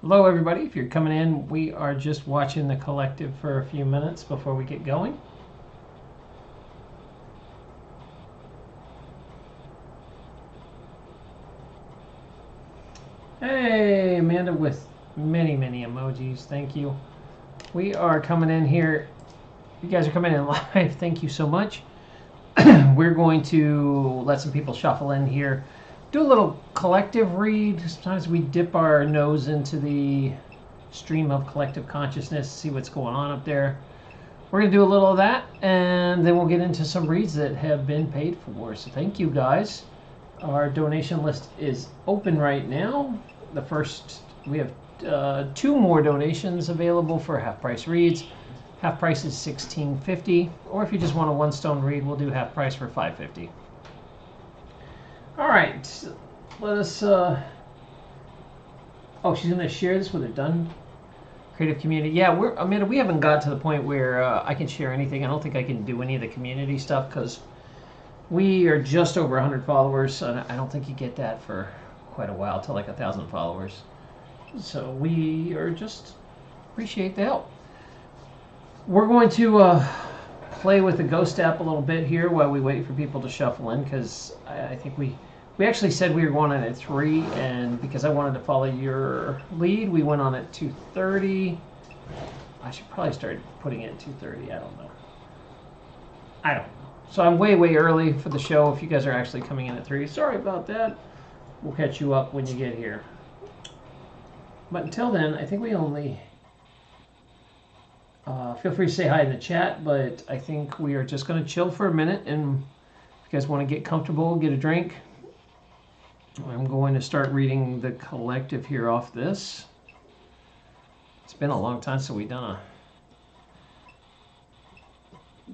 Hello everybody, if you're coming in, we are just watching the collective for a few minutes before we get going. Hey, Amanda with many emojis, thank you. We are coming in here, you guys are coming in live, thank you so much. We're going to let some people shuffle in here. Do a little collective read. Sometimes we dip our nose into the stream of collective consciousness, see what's going on up there. We're going to do a little of that, and then we'll get into some reads that have been paid for. So thank you guys. Our donation list is open right now. The first, we have 2 more donations available for half price reads. Half price is $16.50, or if you just want a 1-stone read, we'll do half price for $5.50. All right, let us, oh, she's gonna share this with her done creative community. Yeah, Amanda, we haven't got to the point where I can share anything. I don't think I can do any of the community stuff because we are just over 100 followers, and I don't think you get that for quite a while, till like 1,000 followers. So we are just appreciate the help. We're going to play with the ghost app a little bit here while we wait for people to shuffle in, because I think we actually said we were going on at 3, and because I wanted to follow your lead, we went on at 2:30. I should probably start putting it at 2:30. I don't know. So I'm way early for the show. If you guys are actually coming in at 3, sorry about that. We'll catch you up when you get here. But until then, I think we only... feel free to say hi in the chat, but I think we are just going to chill for a minute, and if you guys want to get comfortable, get a drink, I'm going to start reading the collective here off this. It's been a long time since we've done a...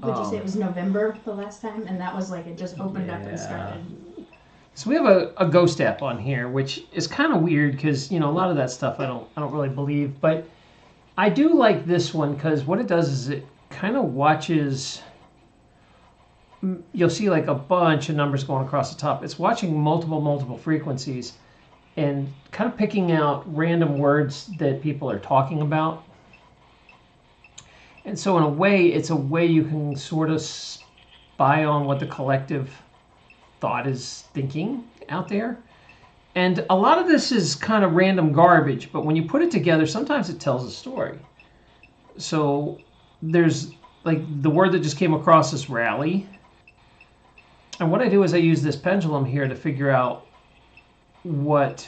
Did you say it was November the last time? And that was like it just opened up and started. So we have a ghost app on here, which is kind of weird because, you know, a lot of that stuff I don't really believe, but I do like this one because what it does is it kind of watches... You'll see like a bunch of numbers going across the top. It's watching multiple frequencies and kind of picking out random words that people are talking about. And so in a way, it's a way you can sort of spy on what the collective thought is thinking out there. And a lot of this is kind of random garbage, but when you put it together, sometimes it tells a story. So there's like the word that just came across is rally. And what I do is I use this pendulum here to figure out what,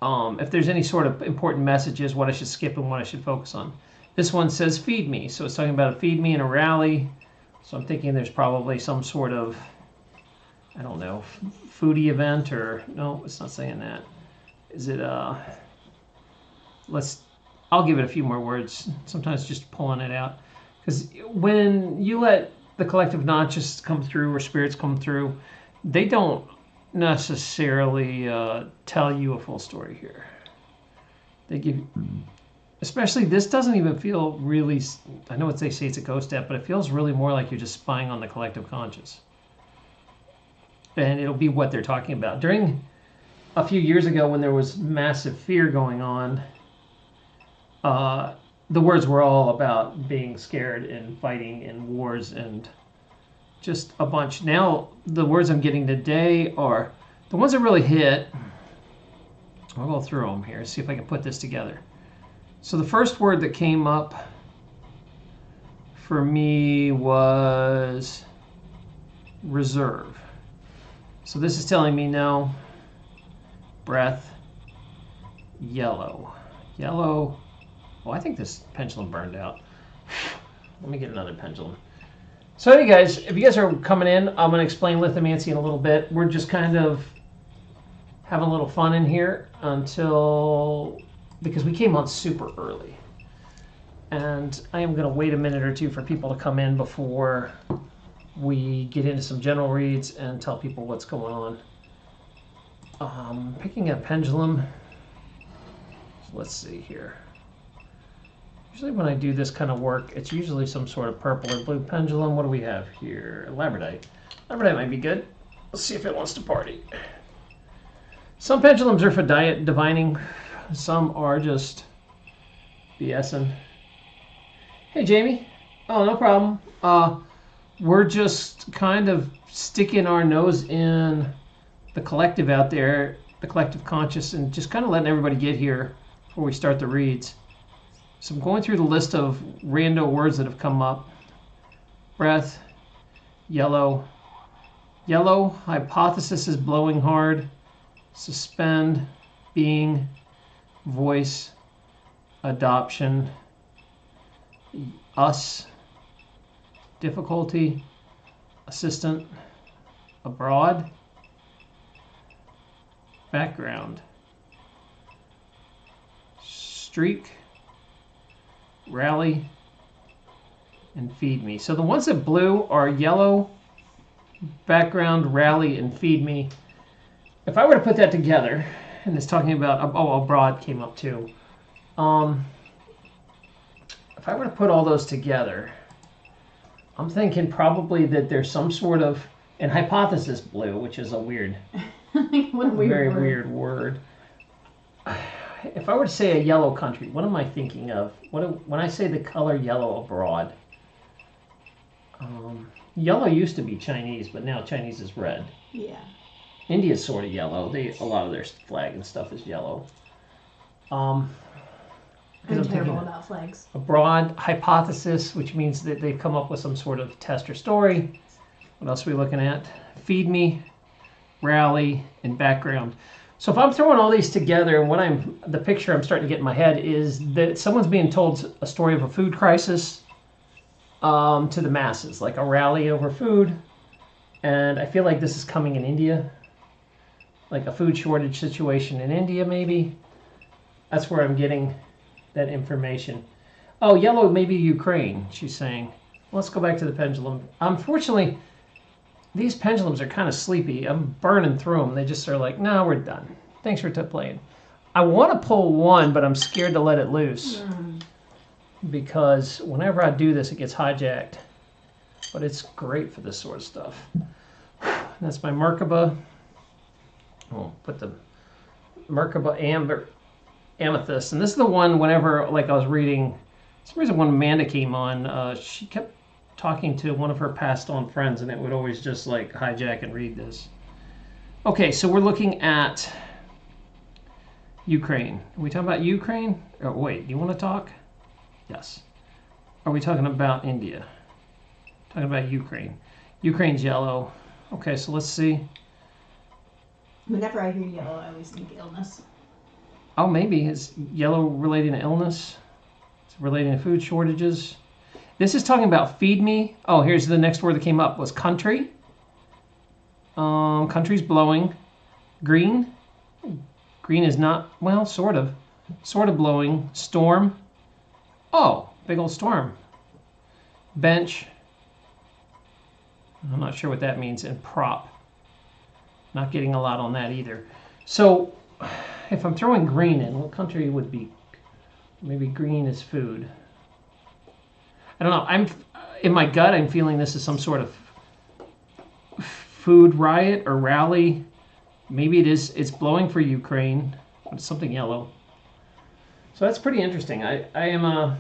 if there's any sort of important messages, what I should skip and what I should focus on. This one says feed me. So it's talking about a feed me and a rally. So I'm thinking there's probably some sort of, I don't know, foodie event, or no, it's not saying that. Is it, I'll give it a few more words. Sometimes just pulling it out. Because when you let the collective conscious come through, or spirits come through, they don't necessarily tell you a full story here. They give you, especially this doesn't even feel really, I know what they say it's a ghost app, but it feels really more like you're just spying on the collective conscious. And it'll be what they're talking about. During a few years ago when there was massive fear going on, the words were all about being scared and fighting in wars and just a bunch. Now, the words I'm getting today are the ones that really hit. I'll go through them here, see if I can put this together. So the first word that came up for me was reserve. So this is telling me no, breath, yellow. Yellow. Well, I think this pendulum burned out. Let me get another pendulum. So hey guys, if you guys are coming in, I'm going to explain lithomancy in a little bit. We're just kind of having a little fun in here because we came on super early. And I am going to wait a minute or two for people to come in before we get into some general reads and tell people what's going on. Picking a pendulum. So let's see here. Usually when I do this kind of work, it's usually some sort of purple or blue pendulum. What do we have here? Labradorite. Labradorite might be good. Let's see if it wants to party. Some pendulums are for divining. Some are just BSing. Hey, Jamie. Oh, no problem. We're just kind of sticking our nose in the collective out there, the collective conscious, and just kind of letting everybody get here before we start the reads. So I'm going through the list of rando words that have come up. Breath, yellow. Yellow, hypothesis is blowing hard. Suspend, being, voice, adoption, us, difficulty, assistant, abroad, background, streak, rally, and feed me. So the ones that blew are yellow, background, rally, and feed me. If I were to put that together, and it's talking about, abroad came up too. If I were to put all those together, I'm thinking probably that there's some sort of, and hypothesis blue, which is a weird, very weird word. If I were to say a yellow country, what am I thinking of? When I say the color yellow abroad? Yellow used to be Chinese, but now Chinese is red. Yeah. India's sort of yellow. A lot of their flag and stuff is yellow. I'm terrible about flags. Abroad, hypothesis, which means that they've come up with some sort of test or story. What else are we looking at? Feed me, rally, and background. So if I'm throwing all these together, and the picture I'm starting to get in my head is that someone's being told a story of a food crisis to the masses, like a rally over food. And I feel like this is coming in India, like a food shortage situation in India, maybe. That's where I'm getting that information. Oh, yellow, maybe Ukraine, she's saying. Let's go back to the pendulum. Unfortunately, these pendulums are kind of sleepy. I'm burning through them. They just are like, no, we're done. Thanks for playing. I want to pull one, but I'm scared to let it loose. Because whenever I do this, it gets hijacked. But it's great for this sort of stuff. That's my Merkaba. I'll put the Merkaba Amethyst. And this is the one whenever, like I was reading, for some reason when Amanda came on, she kept talking to one of her passed on friends, and it would always just like hijack and read this. Okay, so we're looking at Ukraine. Are we talking about Ukraine? Oh, wait, you want to talk? Yes. Are we talking about India? Talking about Ukraine. Ukraine's yellow. Okay, so let's see. Whenever I hear yellow, I always think illness. Oh, maybe. Is yellow relating to illness? It's relating to food shortages. This is talking about feed me. Oh, here's the next word that came up was country. Country's blowing. Green. Green is not, well, sort of blowing. Storm. Oh, big old storm. Bench. I'm not sure what that means. And prop. Not getting a lot on that either. So if I'm throwing green in, what country would be? Maybe green is food. I don't know. In my gut, I'm feeling this is some sort of food riot or rally. Maybe it is. It's blowing for Ukraine. It's something yellow. So that's pretty interesting. I am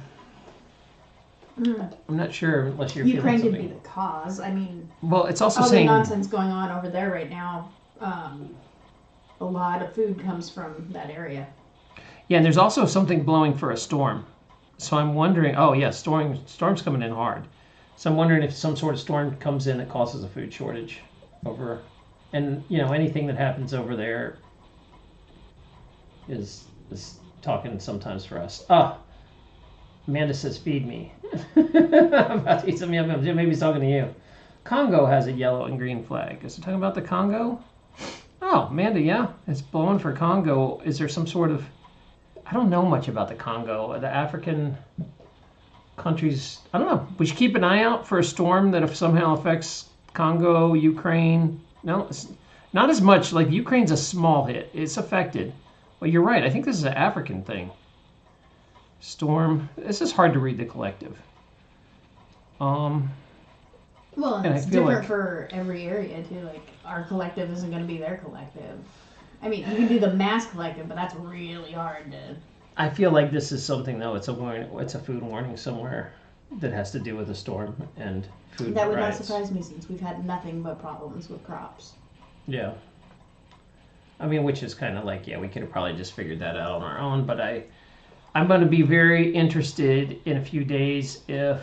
I'm not sure unless you're Ukraine feeling could be the cause. I mean, well, it's also all saying the nonsense going on over there right now. A lot of food comes from that area. Yeah, and there's also something blowing for a storm. So I'm wondering. Oh yeah, storm's coming in hard. So I'm wondering if some sort of storm comes in that causes a food shortage over, and anything that happens over there is talking sometimes for us. Amanda says, feed me. I'm about to eat some yum. Maybe he's talking to you. Congo has a yellow and green flag. Is it talking about the Congo? Oh, Amanda, yeah. It's blowing for Congo. Is there some sort of... I don't know much about the Congo. The African countries... I don't know. We should keep an eye out for a storm that if somehow affects Congo, Ukraine. No, it's not as much. Like, Ukraine's a small hit. It's affected. Well, you're right. I think this is an African thing. Storm. This is hard to read the collective. Well, and it's different like, for every area too. Like our collective isn't going to be their collective. I mean, you can do the mass collective, but that's really hard to. I feel like this is something though. It's a food warning somewhere that has to do with the storm and food. That would riots. not surprise me since we've had nothing but problems with crops. Yeah. I mean, which is kind of like, yeah, we could have probably just figured that out on our own. But I'm going to be very interested in a few days if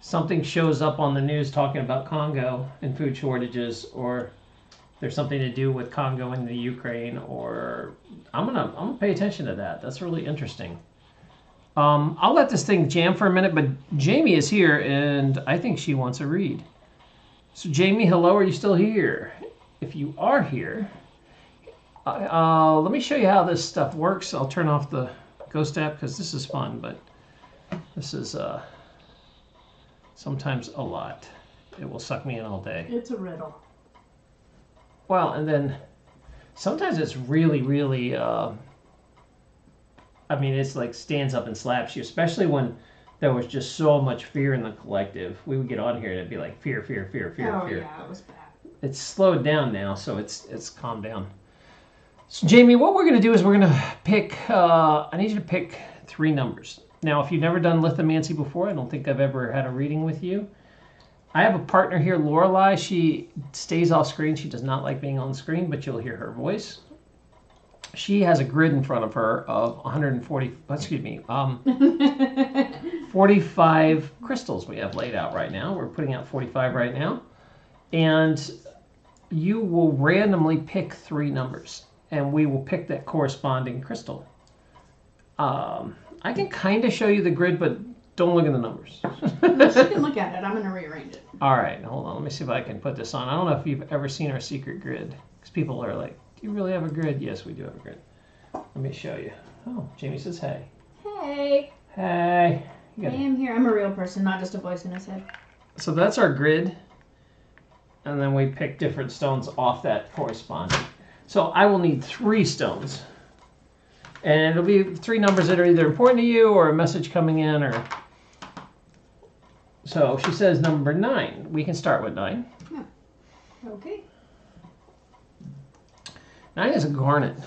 something shows up on the news talking about Congo and food shortages, or there's something to do with Congo and the Ukraine, or I'm gonna pay attention to that. That's really interesting. I'll let this thing jam for a minute, but Jamie is here, and I think she wants a read. So Jamie, hello, are you still here? If you are here, let me show you how this stuff works. I'll turn off the Ghost app because this is fun, but this is sometimes a lot. It will suck me in all day. It's a riddle. Well, and then sometimes it's really, really, I mean, it's like stands up and slaps you, especially when there was just so much fear in the collective. We would get on here and it'd be like fear, fear, fear, fear, Oh, fear. yeah, it was bad. It's slowed down now, so it's calmed down. So, Jamie, what we're going to do is we're going to pick, I need you to pick 3 numbers. Now, if you've never done Lithomancy before, I don't think I've ever had a reading with you. I have a partner here, Lorelei. She stays off screen. She does not like being on screen, but you'll hear her voice. She has a grid in front of her of 45 crystals we have laid out right now. We're putting out 45 right now. And you will randomly pick 3 numbers, and we will pick that corresponding crystal. I can kind of show you the grid, but don't look at the numbers. No, she can look at it. I'm going to rearrange it. All right, hold on. Let me see if I can put this on. I don't know if you've ever seen our secret grid, because people are like, do you really have a grid? Yes, we do have a grid. Let me show you. Oh, Jamie says hey. Hey. Hey. I am here. I'm a real person, not just a voice in his head. So that's our grid. And then we pick different stones off that corresponding. So I will need 3 stones. And it'll be 3 numbers that are either important to you or a message coming in, or... So she says number 9. We can start with 9. Yeah. Okay. 9 is a garnet.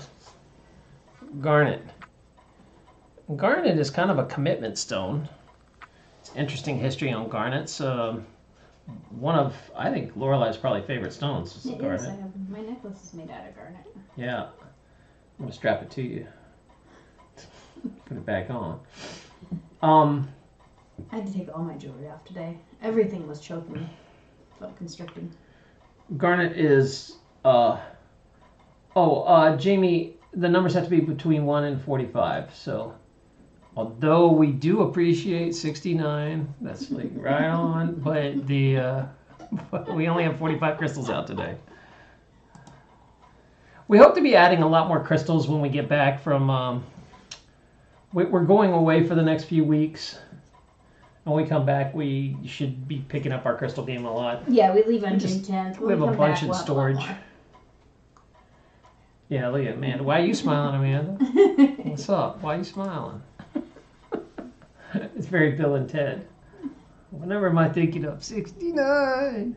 Garnet. Garnet is kind of a commitment stone. It's interesting history on garnets. One of, I think, Lorelei's probably favorite stones is It garnet. is. My necklace is made out of garnet. Yeah. I'm going to strap it to you. Put it back on. I had to take all my jewelry off today. Everything was choking me. Felt constricting. Garnet is, Jamie, the numbers have to be between 1 and 45. So, although we do appreciate 69, that's like right on, but we only have 45 crystals out today. We hope to be adding a lot more crystals when we get back from, we're going away for the next few weeks. When we come back, we should be picking up our crystal game a lot. Yeah, we leave on June 10th. We have a bunch in storage. Yeah, look at Amanda. Why are you smiling, Amanda? What's up? Why are you smiling? It's very Bill and Ted. Whenever am I thinking of 69?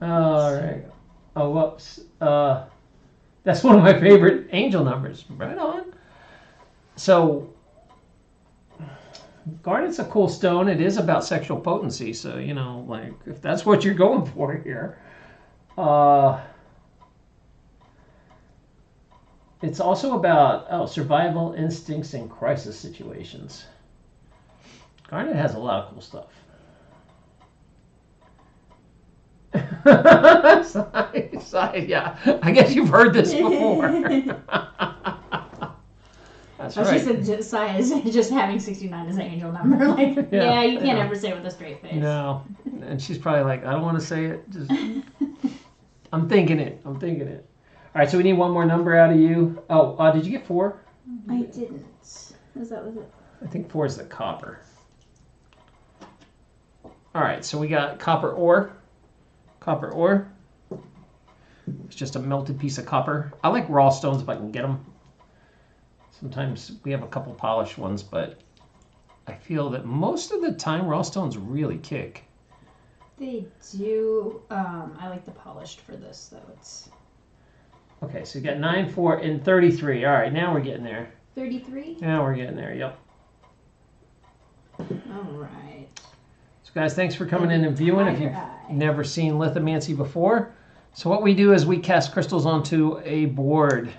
All right. Oh, whoops. That's one of my favorite angel numbers. Right on. So, garnet's a cool stone. It is about sexual potency. So, you know, like, if that's what you're going for here. It's also about survival instincts in crisis situations. Garnet has a lot of cool stuff. Yeah, I guess you've heard this before. That's right. She said Sai is just having 69 as an angel number. Like, yeah, you can't ever say it with a straight face. No, and she's probably like, I don't want to say it. Just, I'm thinking it. All right, so we need one more number out of you. Oh, did you get 4? I didn't. Was it? I think 4 is the copper. All right, so we got copper ore. Copper ore. It's just a melted piece of copper. I like raw stones if I can get them. Sometimes we have a couple polished ones, but I feel that most of the time raw stones really kick. They do. I like the polished for this, though. It's. Okay, so you got 9, 4, and 33. All right, now we're getting there. 33? Now we're getting there, yep. All right. So guys, thanks for coming in and viewing if you've never seen Lithomancy before. So what we do is we cast crystals onto a board.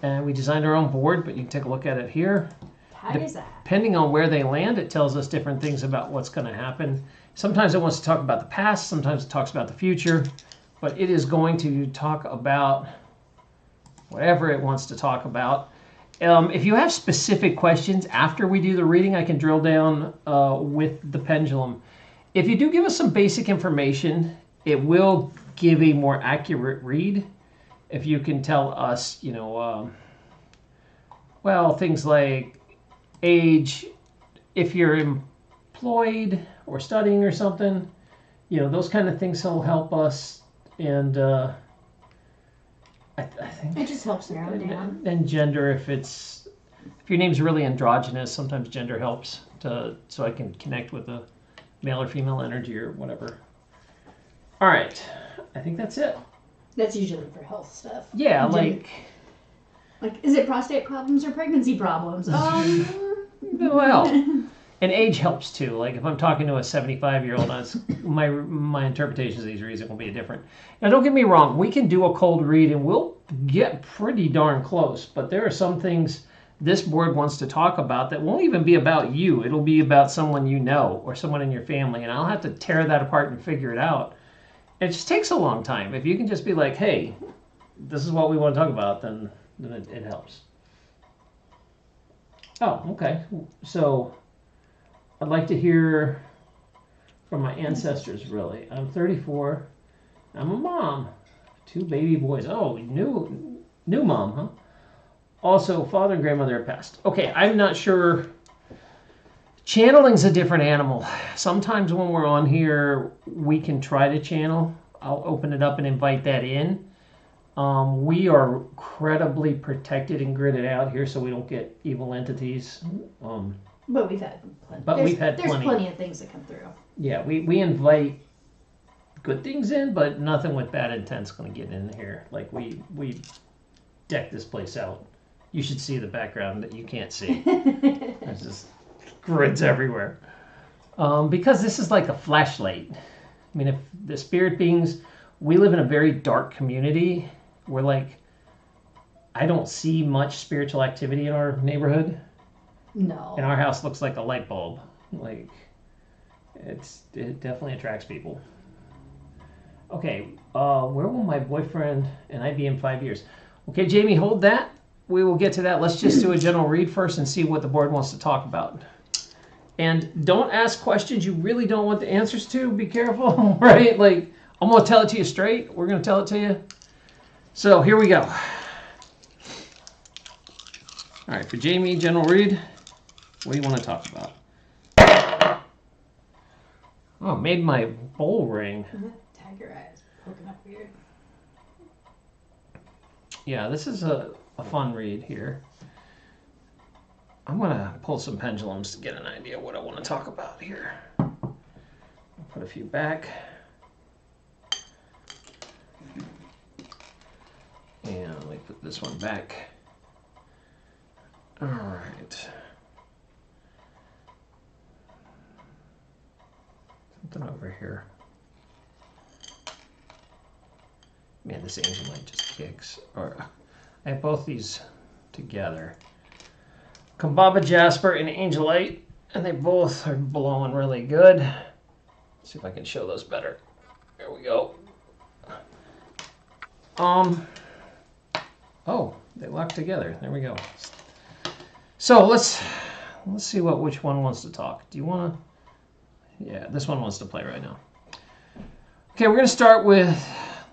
And we designed our own board, but you can take a look at it here. How is that? Depending on where they land, it tells us different things about what's going to happen. Sometimes it wants to talk about the past, sometimes it talks about the future, but it is going to talk about whatever it wants to talk about. If you have specific questions after we do the reading, I can drill down with the pendulum. If you do give us some basic information, it will give a more accurate read. If you can tell us, you know, well, things like age, if you're employed or studying or something, you know, those kind of things will help us. And I think it just helps narrow it down. And gender, if your name's really androgynous, sometimes gender helps so I can connect with the male or female energy or whatever. All right, I think that's it. That's usually for health stuff. Yeah, like is it prostate problems or pregnancy problems? Well, and age helps too. Like if I'm talking to a 75-year-old, my interpretation of these reads will be different. Now, don't get me wrong. We can do a cold read and we'll get pretty darn close. But there are some things this board wants to talk about that won't even be about you. It'll be about someone you know or someone in your family. And I'll have to tear that apart and figure it out. It just takes a long time. If you can just be like, hey, this is what we want to talk about, then it helps. Oh, okay. So I'd like to hear from my ancestors, really. I'm 34. I'm a mom. 2 baby boys. Oh, new mom, huh? Also, father and grandmother have passed. Okay, I'm not sure. Channeling's a different animal. Sometimes when we're on here, we can try to channel. I'll open it up and invite that in. We are incredibly protected and gridded out here so we don't get evil entities. But we've had plenty. There's plenty of things that come through. Yeah, we invite good things in, but nothing with bad intent's going to get in here. Like we deck this place out. You should see the background that you can't see. There's just grids everywhere. Because this is like a flashlight. I mean, if the spirit beings, we live in a very dark community. We're like, I don't see much spiritual activity in our neighborhood. No. And our house looks like a light bulb. Like, it definitely attracts people. Okay, where will my boyfriend and I be in 5 years? Okay, Jamie, hold that. We will get to that. Let's just do a general read first and see what the board wants to talk about. And don't ask questions you really don't want the answers to. Be careful, right? Like, I'm going to tell it to you straight. We're going to tell it to you. So here we go. All right, for Jamie, general read. What do you want to talk about? Oh, made my bowl ring. Tiger eyes poking up weird. Yeah, this is a fun read here. I'm going to pull some pendulums to get an idea of what I want to talk about here. I'll put a few back. And let me put this one back. All right. Something over here. Man, this angel light just kicks. Or I have both these together. Kambaba Jasper and Angelite, and they both are blowing really good. Let's see if I can show those better. There we go. Oh, they lock together. There we go. So let's see which one wants to talk. Do you want to? Yeah, this one wants to play right now. Okay, we're gonna start with.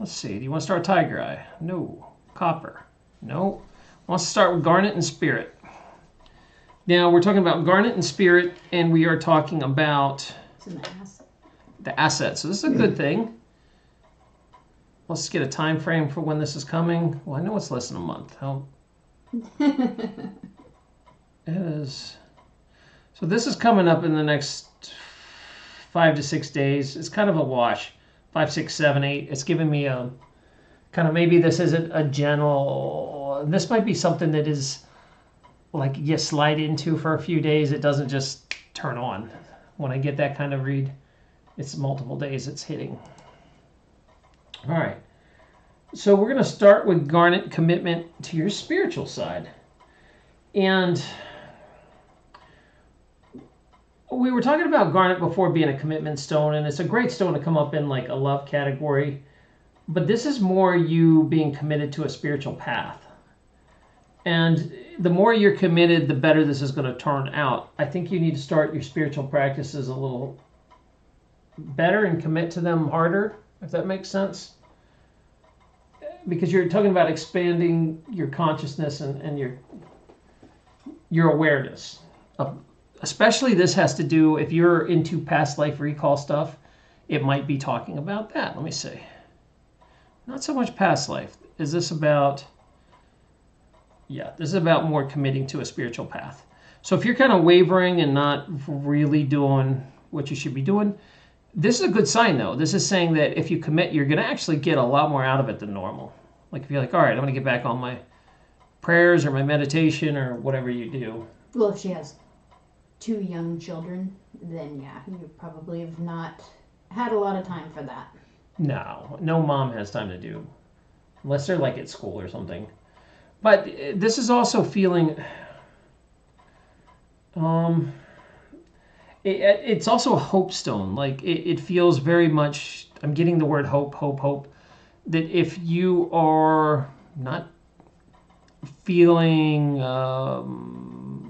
Let's see. Do you want to start with Tiger Eye? No. Copper? No. Wants to start with Garnet and Spirit. Now we're talking about Garnet and Spirit, and we are talking about the assets. So this is a good thing. Let's get a time frame for when this is coming. Well, I know it's less than a month. How? It is. So this is coming up in the next 5 to 6 days. It's kind of a wash. 5, 6, 7, 8. It's giving me a kind of maybe this isn't a general, this might be something that is like you slide into for a few days. It doesn't just turn on. When I get that kind of read, it's multiple days it's hitting. All right. So we're going to start with garnet commitment to your spiritual side. And we were talking about garnet before being a commitment stone, and it's a great stone to come up in like a love category. But this is more you being committed to a spiritual path. And the more you're committed, the better this is going to turn out. I think you need to start your spiritual practices a little better and commit to them harder, if that makes sense. Because you're talking about expanding your consciousness and your awareness. Especially this has to do, if you're into past life recall stuff, it might be talking about that. Let me see. Not so much past life. Is this about... Yeah, this is about more committing to a spiritual path. So if you're kind of wavering and not really doing what you should be doing, this is a good sign, though. This is saying that if you commit, you're going to actually get a lot more out of it than normal. Like if you're like, all right, I'm going to get back on my prayers or my meditation or whatever you do. Well, if she has 2 young children, then yeah, you probably have not had a lot of time for that. No mom has time to do, unless they're like at school or something. But this is also feeling, it's also a hope stone. Like it feels very much, I'm getting the word hope, that if you are not feeling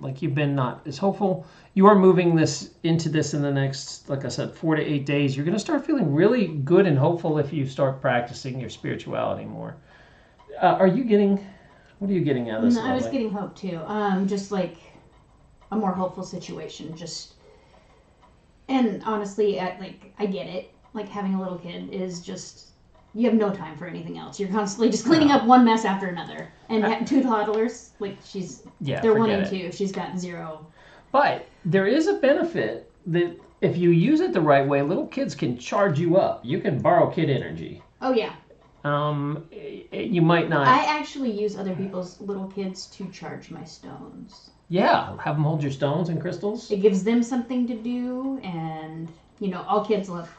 like you've been not as hopeful, you are moving this into this in the next, like I said, 4 to 8 days. You're going to start feeling really good and hopeful if you start practicing your spirituality more. What are you getting out of this? No, I was getting hope too. Just like a more hopeful situation. And honestly, I get it. Like having a little kid is just, you have no time for anything else. You're constantly just cleaning up one mess after another. And 2 toddlers, like they're 1 and 2. She's got 0. But there is a benefit that if you use it the right way, little kids can charge you up. You can borrow kid energy. Oh yeah. You might not. I actually use other people's little kids to charge my stones. Yeah, have them hold your stones and crystals. It gives them something to do, and all kids love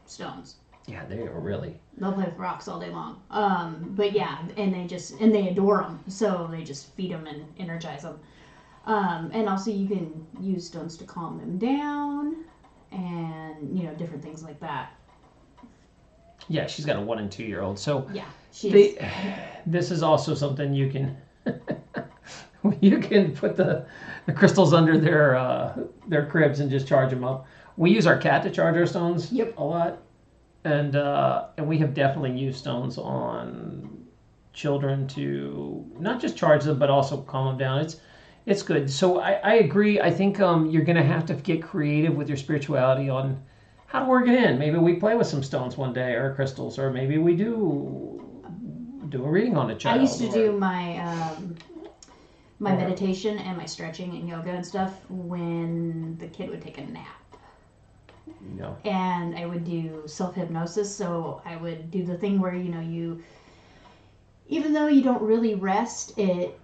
stones. Yeah, they are really. They'll play with rocks all day long. But yeah, and they adore them, so they just feed them and energize them. And also you can use stones to calm them down, and different things like that. Yeah, she's got a 1 and 2 year old. So yeah, this is also something you can you can put the crystals under their cribs and just charge them up. We use our cat to charge our stones a lot, and we have definitely used stones on children to not just charge them but also calm them down. It's good. So I agree. I think you're going to have to get creative with your spirituality on how to work it in. Maybe we play with some stones one day or crystals, or maybe we do a reading on a child. I used to do my meditation and my stretching and yoga and stuff when the kid would take a nap. No. And I would do self-hypnosis, so I would do the thing where you even though you don't really rest, it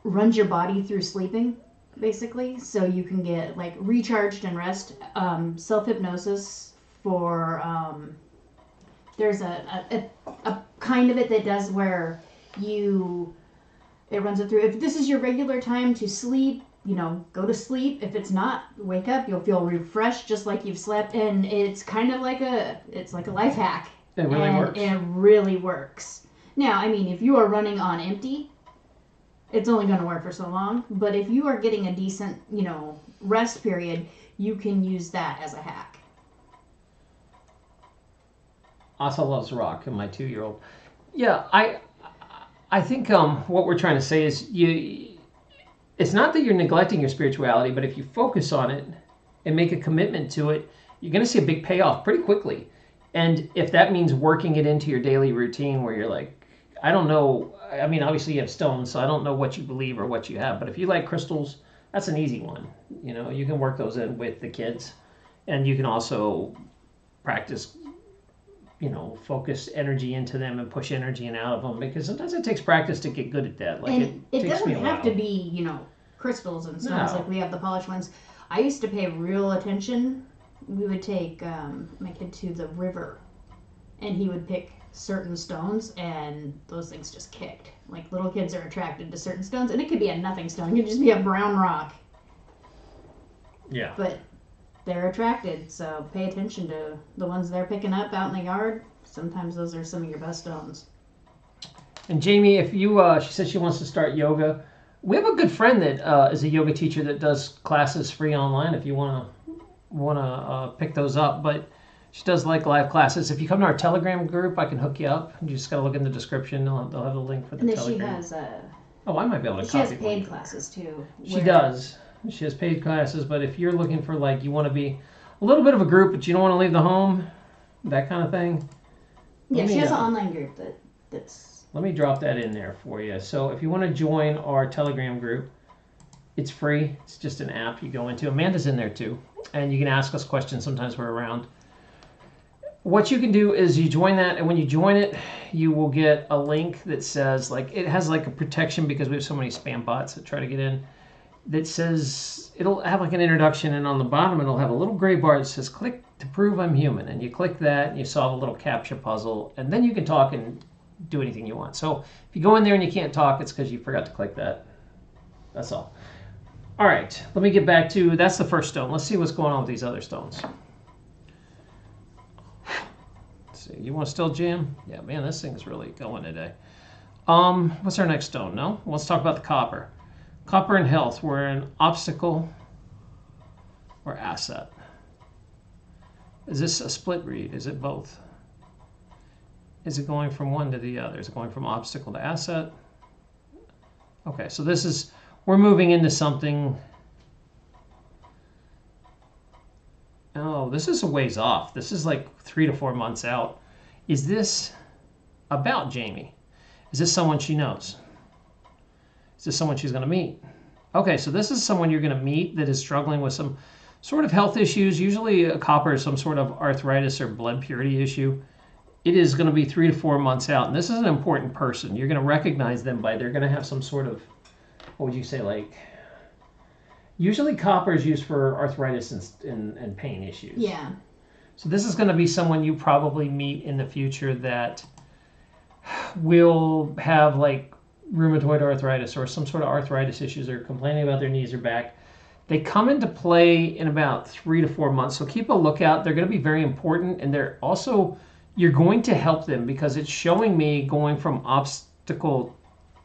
runs your body through sleeping, basically, so you can get like recharged and rest. Self-hypnosis for there's a kind of it that does where it runs it through. If this is your regular time to sleep, go to sleep. If it's not, wake up. You'll feel refreshed just like you've slept, and it's kind of like a life hack. It really works. It really works. Now, I mean, if you are running on empty, it's only going to work for so long. But if you are getting a decent, rest period, you can use that as a hack. Asa loves rock, and my 2-year-old. Yeah, I think what we're trying to say is it's not that you're neglecting your spirituality, but if you focus on it and make a commitment to it, you're going to see a big payoff pretty quickly. And if that means working it into your daily routine where you're like, I don't know, I mean, obviously you have stones, so I don't know what you believe or what you have, but if you like crystals, that's an easy one. You can work those in with the kids, and you can also practice, you know, focus energy into them and push energy in out of them, because sometimes it takes practice to get good at that. Like and it takes me doesn't a have while. to be, you know, crystals and stones No. like we have the polished ones. I used to pay real attention. We would take my kid to the river, and he would pick certain stones, and those things just kicked. Like, little kids are attracted to certain stones, and it could be a nothing stone. It could just be a brown rock. Yeah. But they're attracted, so pay attention to the ones they're picking up out in the yard. Sometimes those are some of your best stones. And Jamie, if you, she said she wants to start yoga. We have a good friend that is a yoga teacher that does classes free online. If you want to pick those up, but she does like live classes. If you come to our Telegram group, I can hook you up. You just got to look in the description. They'll have a link for the And then Telegram. she has Oh, I might be able to she copy has paid one. classes too. She does. She has paid classes, but if you're looking for, like, you want to be a little bit of a group, but you don't want to leave the home, that kind of thing. Yeah, she has an online group that's. Let me drop that in there for you. So if you want to join our Telegram group, it's free. It's just an app you go into. Amanda's in there too, and you can ask us questions. Sometimes we're around. What you can do is you join that, and when you join it, you will get a link that says, like, it has like a protection because we have so many spam bots that try to get in. That says, it'll have like an introduction, and on the bottom it'll have a little gray bar that says click to prove I'm human, and you click that and you solve a little captcha puzzle, and then you can talk and do anything you want. So if you go in there and you can't talk, it's because you forgot to click that. That's all. All right, let me get back to, that's the first stone. Let's see what's going on with these other stones. Let's see, you want to still jam? Yeah, man, this thing's really going today. What's our next stone? No? Let's talk about the copper. Copper and health. We're an obstacle or asset. Is this a split read? Is it both? Is it going from one to the other? Is it going from obstacle to asset? Okay, so this is, we're moving into something. Oh, this is a ways off. This is like 3 to 4 months out. Is this about Jamie? Is this someone she knows? Is this someone she's going to meet? Okay, so this is someone you're going to meet that is struggling with some sort of health issues. Usually a copper is some sort of arthritis or blood purity issue. It is going to be 3 to 4 months out, and this is an important person. You're going to recognize them by, they're going to have some sort of, what would you say, like, usually copper is used for arthritis and pain issues. Yeah. So this is going to be someone you probably meet in the future that will have, like, rheumatoid arthritis or some sort of arthritis issues, or complaining about their knees or back. They come into play in about 3 to 4 months, so keep a lookout. They're going to be very important, and they're also, you're going to help them because it's showing me going from obstacle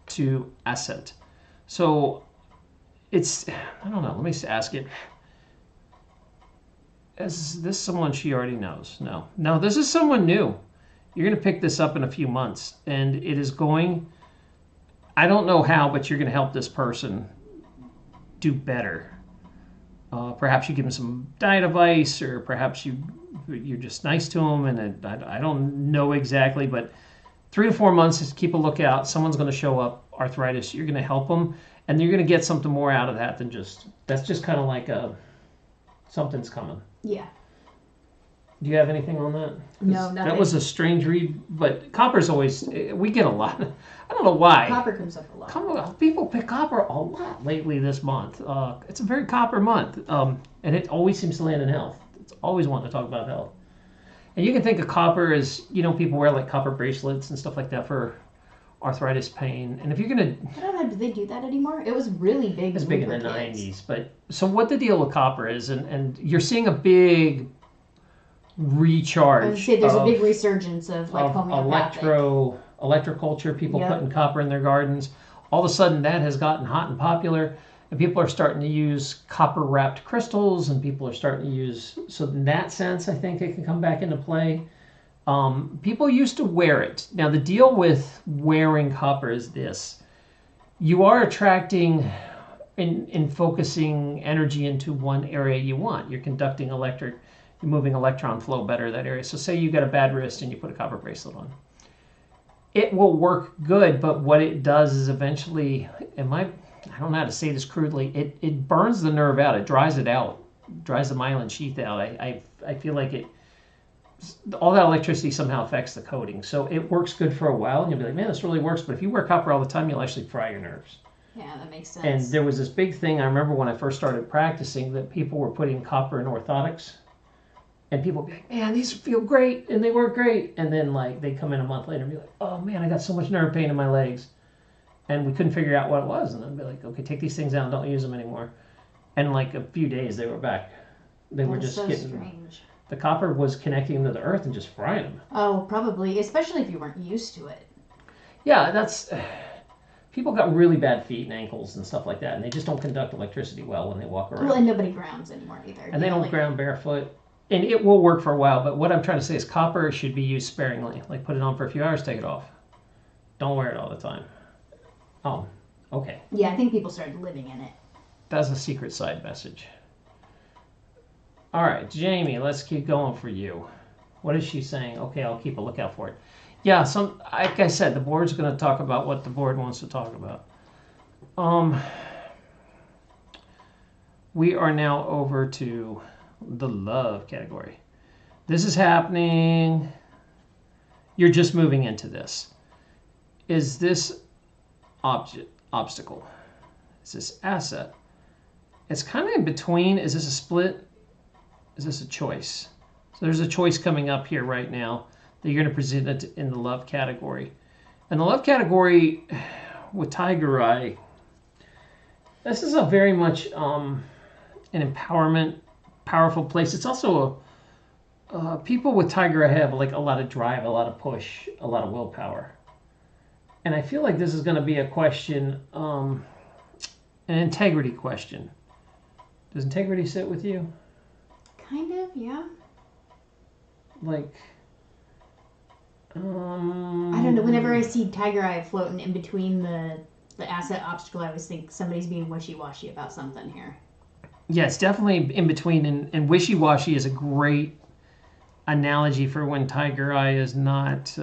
to asset. So it's, I don't know, let me ask it. Is this someone she already knows? No, this is someone new. You're going to pick this up in a few months, and it is going, I don't know how, but you're going to help this person do better. Perhaps you give them some diet advice, or perhaps you're just nice to them, and I don't know exactly, but 3 to 4 months, just keep a lookout. Someone's going to show up, arthritis, you're going to help them, and you're going to get something more out of that than just, that's just kind of like something's coming. Yeah. Do you have anything on that? No, nothing. That was a strange read, but copper's always, we get a lot. I don't know why. Copper comes up a lot. People pick copper a lot lately this month. It's a very copper month, and it always seems to land in health. It's always wanting to talk about health. And you can think of copper as, you know, people wear like copper bracelets and stuff like that for arthritis pain. And if you're going to... I don't know, do they do that anymore? It was really big. It was big in the 90s. But so what the deal with copper is, and you're seeing a big recharge. I would say there's a big resurgence of like homeopathic. Electroculture, people putting copper in their gardens. All of a sudden that has gotten hot and popular, and people are starting to use copper wrapped crystals, and people are starting to use, so in that sense I think it can come back into play. People used to wear it. Now the deal with wearing copper is this: you are attracting in focusing energy into one area you want. You're conducting you're moving electron flow better in that area. So say you got a bad wrist and you put a copper bracelet on. It will work good, but what it does is eventually, I don't know how to say this crudely, it burns the nerve out, it dries it out, dries the myelin sheath out. I feel like all that electricity somehow affects the coating. So it works good for a while, and you'll be like, man, this really works. But if you wear copper all the time, you'll actually fry your nerves. Yeah, that makes sense. And there was this big thing, I remember when I first started practicing, that people were putting copper in orthotics. And people would be like, man, these feel great, and they work great. And then like they'd come in a month later and be like, oh man, I got so much nerve pain in my legs. And we couldn't figure out what it was. And I'd be like, okay, take these things out and don't use them anymore. And like a few days, they were back. They were just so getting... strange. The copper was connecting them to the earth and just frying them. Oh, probably, especially if you weren't used to it. Yeah, that's... People got really bad feet and ankles and stuff like that, and they just don't conduct electricity well when they walk around. Well, and nobody grounds anymore either. And they don't ground barefoot. And it will work for a while, but what I'm trying to say is copper should be used sparingly. Like put it on for a few hours, take it off. Don't wear it all the time. Oh, okay. Yeah, I think people started living in it. That's a secret side message. All right, Jamie, let's keep going for you. What is she saying? Okay, I'll keep a lookout for it. Yeah, like I said, the board's going to talk about what the board wants to talk about. We are now over to the love category. This is happening. You're just moving into this. Is this obstacle? Is this asset? It's kind of in between. Is this a split? Is this a choice? So there's a choice coming up here right now that you're going to present it in the love category. And the love category with Tiger Eye, this is a very much an empowerment, powerful place. It's also people with Tiger Eye have like a lot of drive, a lot of push, a lot of willpower. And I feel like this is going to be a question, an integrity question. Does integrity sit with you? Kind of, yeah. Like, I don't know. Whenever I see Tiger Eye floating in between the asset obstacle, I always think somebody's being wishy-washy about something here. Yeah, it's definitely in between, and wishy-washy is a great analogy for when Tiger Eye is not...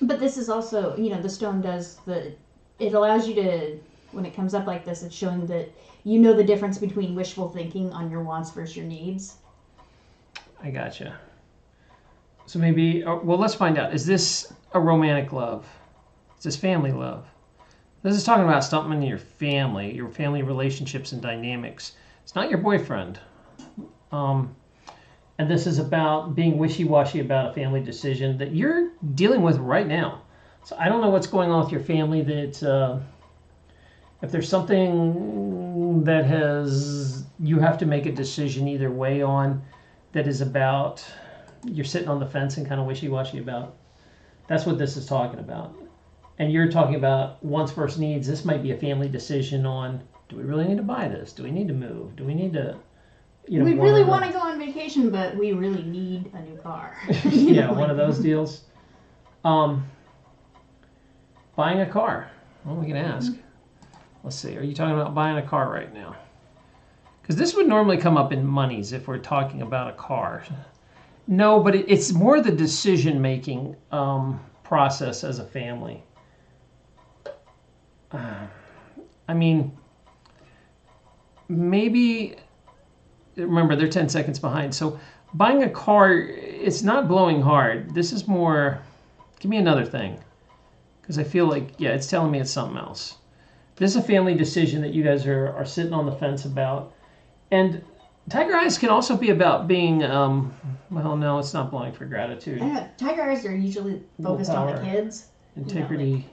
But this is also, the stone does it allows you to, when it comes up like this, it's showing that you know the difference between wishful thinking on your wants versus your needs. I gotcha. So maybe, well, let's find out. Is this a romantic love? Is this family love? This is talking about something in your family relationships and dynamics. It's not your boyfriend. And this is about being wishy-washy about a family decision that you're dealing with right now. So I don't know what's going on with your family that if there's something that you have to make a decision either way on that is about you're sitting on the fence and kind of wishy-washy about. That's what this is talking about. And you're talking about wants versus needs. This might be a family decision on, do we really need to buy this? Do we need to move? Do we need to... we really want to go on vacation, but we really need a new car. Yeah, one of those deals. Buying a car. Well, we can ask. Let's see. Are you talking about buying a car right now? Because this would normally come up in monies if we're talking about a car. No, but it's more the decision-making process as a family. I mean, maybe... Remember, they're 10 seconds behind. So buying a car, it's not blowing hard. This is more, give me another thing. Because I feel like, yeah, it's telling me it's something else. This is a family decision that you guys are sitting on the fence about. And Tiger Eyes can also be about being, well, no, it's not blowing for gratitude. Tiger Eyes are usually focused on the kids. Integrity.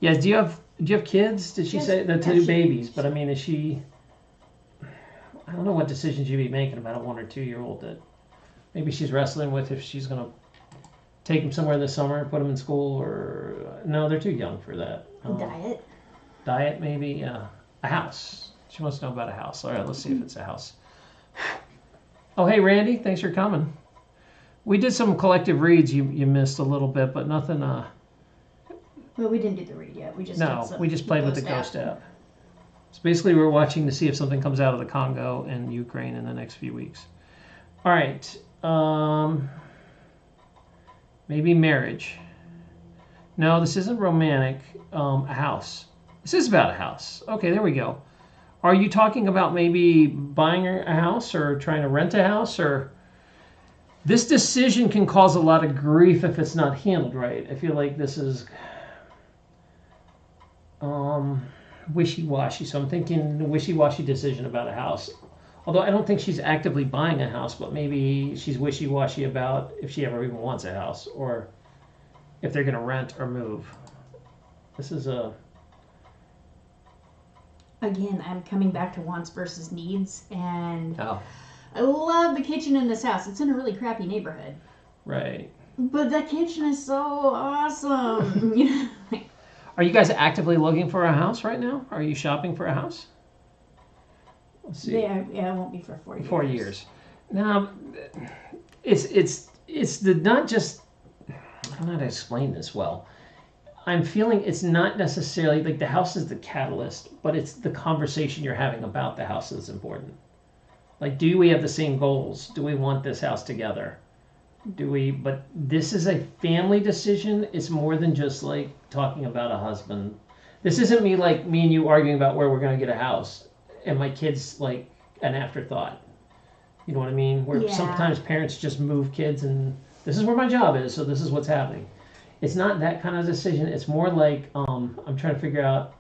Yeah, do you have kids? Did she say the two babies? But I mean, is she... I don't know what decisions you'd be making about a 1 or 2 year old that maybe she's wrestling with if she's going to take them somewhere this summer and put them in school, or no, they're too young for that. Diet maybe, yeah. A house. She wants to know about a house. All right, let's see if it's a house. Oh, hey, Randy, thanks for coming. We did some collective reads. You missed a little bit, but nothing. Well, we didn't do the read yet. We just played with the ghost app. So basically, we're watching to see if something comes out of the Congo and Ukraine in the next few weeks. All right. Maybe marriage. No, this isn't romantic. A house. This is about a house. Okay, there we go. Are you talking about maybe buying a house or trying to rent a house? Or This decision can cause a lot of grief if it's not handled right. I feel like this is wishy-washy. So I'm thinking wishy-washy decision about a house. Although I don't think she's actively buying a house, but maybe she's wishy-washy about if she ever even wants a house or if they're going to rent or move. This is a... Again, I'm coming back to wants versus needs, and Oh, I love the kitchen in this house. It's in a really crappy neighborhood. right. But the kitchen is so awesome. You know, like, Are you guys actively looking for a house right now? Are you shopping for a house? Let's see. yeah, it won't be for 4 years. 4 years. Now, it's the not just... I don't know how to explain this well. I'm feeling it's not necessarily like the house is the catalyst, but it's the conversation you're having about the house that's important. Like, do we have the same goals? Do we want this house together? Do we? But this is a family decision. It's more than just like talking about a husband. This isn't me and you arguing about where we're going to get a house and my kids like an afterthought. You know what I mean? Where sometimes parents just move kids and this is where my job is, so this is what's happening. It's not that kind of decision. It's more like I'm trying to figure out,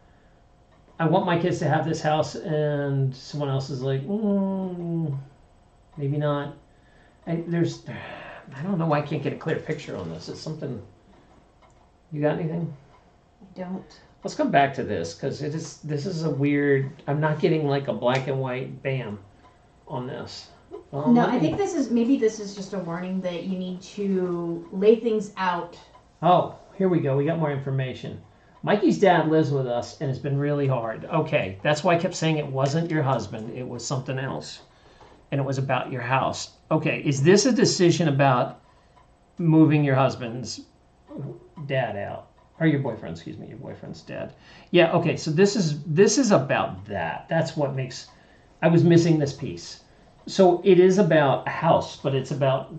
I want my kids to have this house, and someone else is like, maybe not. I don't know why I can't get a clear picture on this. It's something. You got anything? I don't. Let's come back to this because this is a weird. I'm not getting like a black and white bam on this. No, I think this is just a warning that you need to lay things out. Oh, here we go. We got more information. Mikey's dad lives with us, and it's been really hard. Okay, that's why I kept saying it wasn't your husband. It was something else, and it was about your house. Okay, is this a decision about moving your husband's dad out? Or your boyfriend, excuse me, your boyfriend's dad. Yeah, okay, so this is about that. That's what makes... I was missing this piece. So it is about a house, but it's about...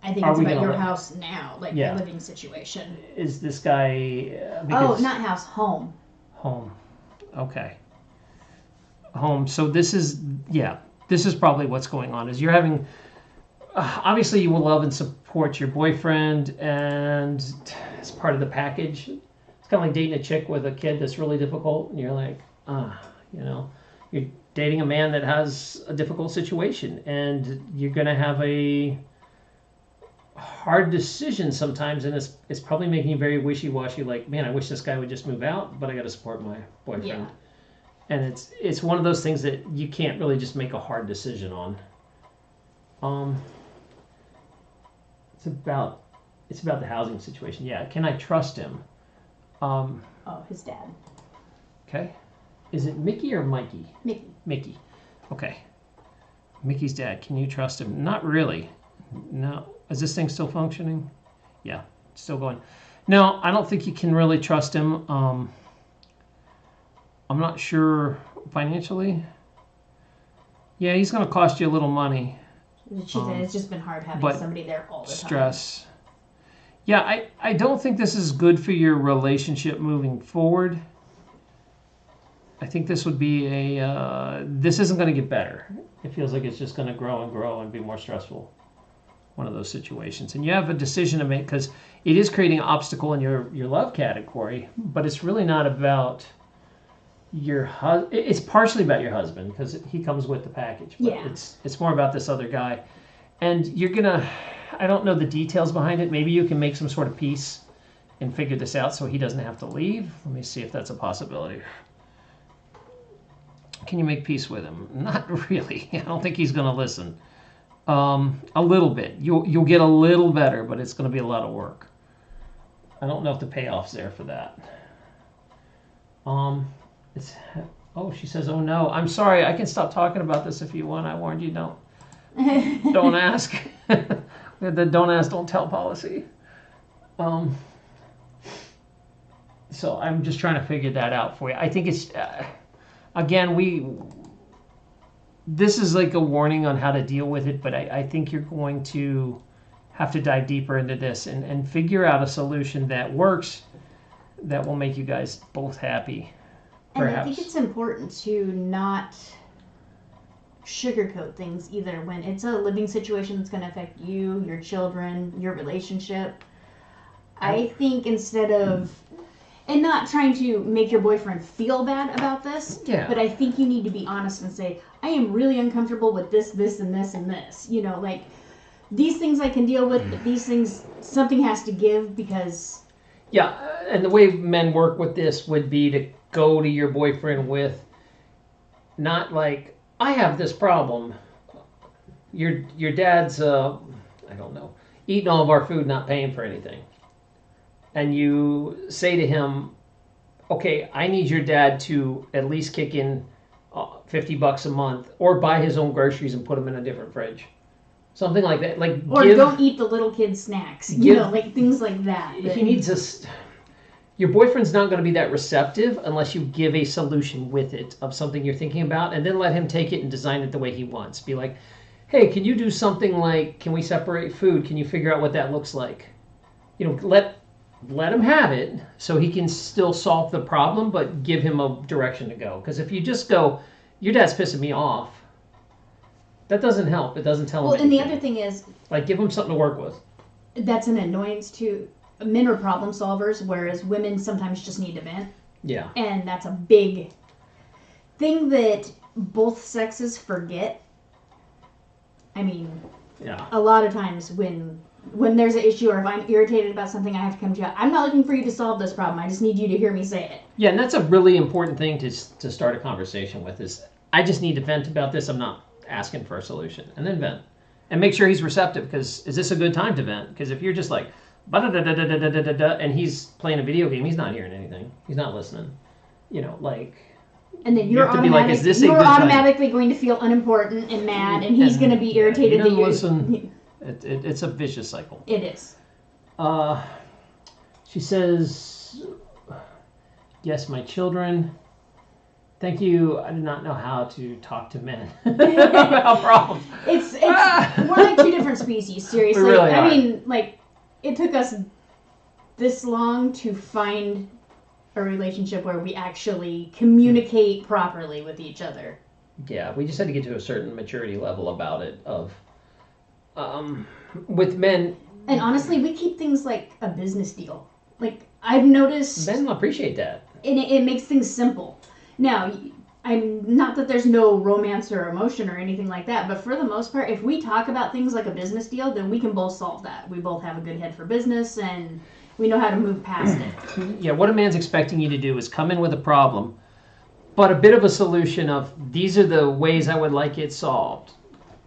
I think it's about your house now, like the living situation. Is this guy... not house, home. Home. Okay. Home. So this is probably what's going on. Is you're having... obviously, you will love and support your boyfriend, and it's part of the package. It's kind of like dating a chick with a kid that's really difficult, and you're like, you're dating a man that has a difficult situation, and you're going to have a hard decision sometimes, and it's probably making you very wishy-washy, like, man, I wish this guy would just move out, but I got to support my boyfriend. Yeah. And it's one of those things that you can't really just make a hard decision on. It's about the housing situation. Yeah, can I trust him? His dad. Okay. Is it Mickey or Mikey? Mickey. Okay. Mickey's dad. Can you trust him? Not really. No. Is this thing still functioning? Yeah, it's still going. No, I don't think you can really trust him. I'm not sure financially. Yeah, he's going to cost you a little money. She said it's just been hard having somebody there all the time. Stress. Yeah, I don't think this is good for your relationship moving forward. I think this would be this isn't going to get better. It feels like it's just going to grow and grow and be more stressful. One of those situations. And you have a decision to make because it is creating an obstacle in your love category, but it's really not about your husband. It's partially about your husband because he comes with the package, but it's more about this other guy. And you're going to, I don't know the details behind it. Maybe you can make some sort of peace and figure this out so he doesn't have to leave. Let me see if that's a possibility. Can you make peace with him? Not really. I don't think he's going to listen. A little bit. You'll get a little better, but it's going to be a lot of work. I don't know if the payoff's there for that. She says, oh no, I'm sorry. I can stop talking about this if you want. I warned you, don't ask. The don't ask, don't tell policy. So I'm just trying to figure that out for you. I think it's, again, this is like a warning on how to deal with it, but I think you're going to have to dive deeper into this and figure out a solution that works, that will make you guys both happy. Perhaps. And I think it's important to not sugarcoat things either when it's a living situation that's going to affect you, your children, your relationship. I think instead of, and not trying to make your boyfriend feel bad about this, but I think you need to be honest and say, I am really uncomfortable with this, this, and this, and this. You know, like, these things I can deal with, but these things, something has to give because... Yeah, and the way men work with this would be to go to your boyfriend with, not like, I have this problem. Your dad's, I don't know, eating all of our food, not paying for anything. And you say to him, okay, I need your dad to at least kick in $50 a month or buy his own groceries and put them in a different fridge. Something like that. Like, or don't eat the little kid's snacks. You know, like things like that. He needs a... Your boyfriend's not going to be that receptive unless you give a solution with it of something you're thinking about, and then let him take it and design it the way he wants. Be like, hey, can you do something like, can we separate food? Can you figure out what that looks like? You know, let him have it so he can still solve the problem, but give him a direction to go. Because if you just go, your dad's pissing me off, that doesn't help. It doesn't tell him anything. And the other thing is... Like, give him something to work with. That's an annoyance too. Men are problem solvers, whereas women sometimes just need to vent. Yeah. And that's a big thing that both sexes forget. I mean, a lot of times when there's an issue or if I'm irritated about something, I have to come to you. I'm not looking for you to solve this problem. I just need you to hear me say it. Yeah, and that's a really important thing to start a conversation with is, I just need to vent about this. I'm not asking for a solution. And then vent. And make sure he's receptive, because is this a good time to vent? Because if you're just like, and he's playing a video game, he's not hearing anything. He's not listening. You know, like... And then you're automatically going to feel unimportant and mad, and he's going to be irritated that you're... Listen. It's a vicious cycle. It is. She says, yes, my children. Thank you. I do not know how to talk to men about problems. We're like two different species, seriously. We really are. I mean, like, it took us this long to find a relationship where we actually communicate properly with each other. Yeah, we just had to get to a certain maturity level about it of... with men... And honestly, we keep things like a business deal. Like, I've noticed... Men appreciate that. And it makes things simple. Now, I'm not that there's no romance or emotion or anything like that, but for the most part, if we talk about things like a business deal, then we can both solve that. We both have a good head for business, and we know how to move past it. Yeah, what a man's expecting you to do is come in with a problem, but a bit of a solution of, these are the ways I would like it solved.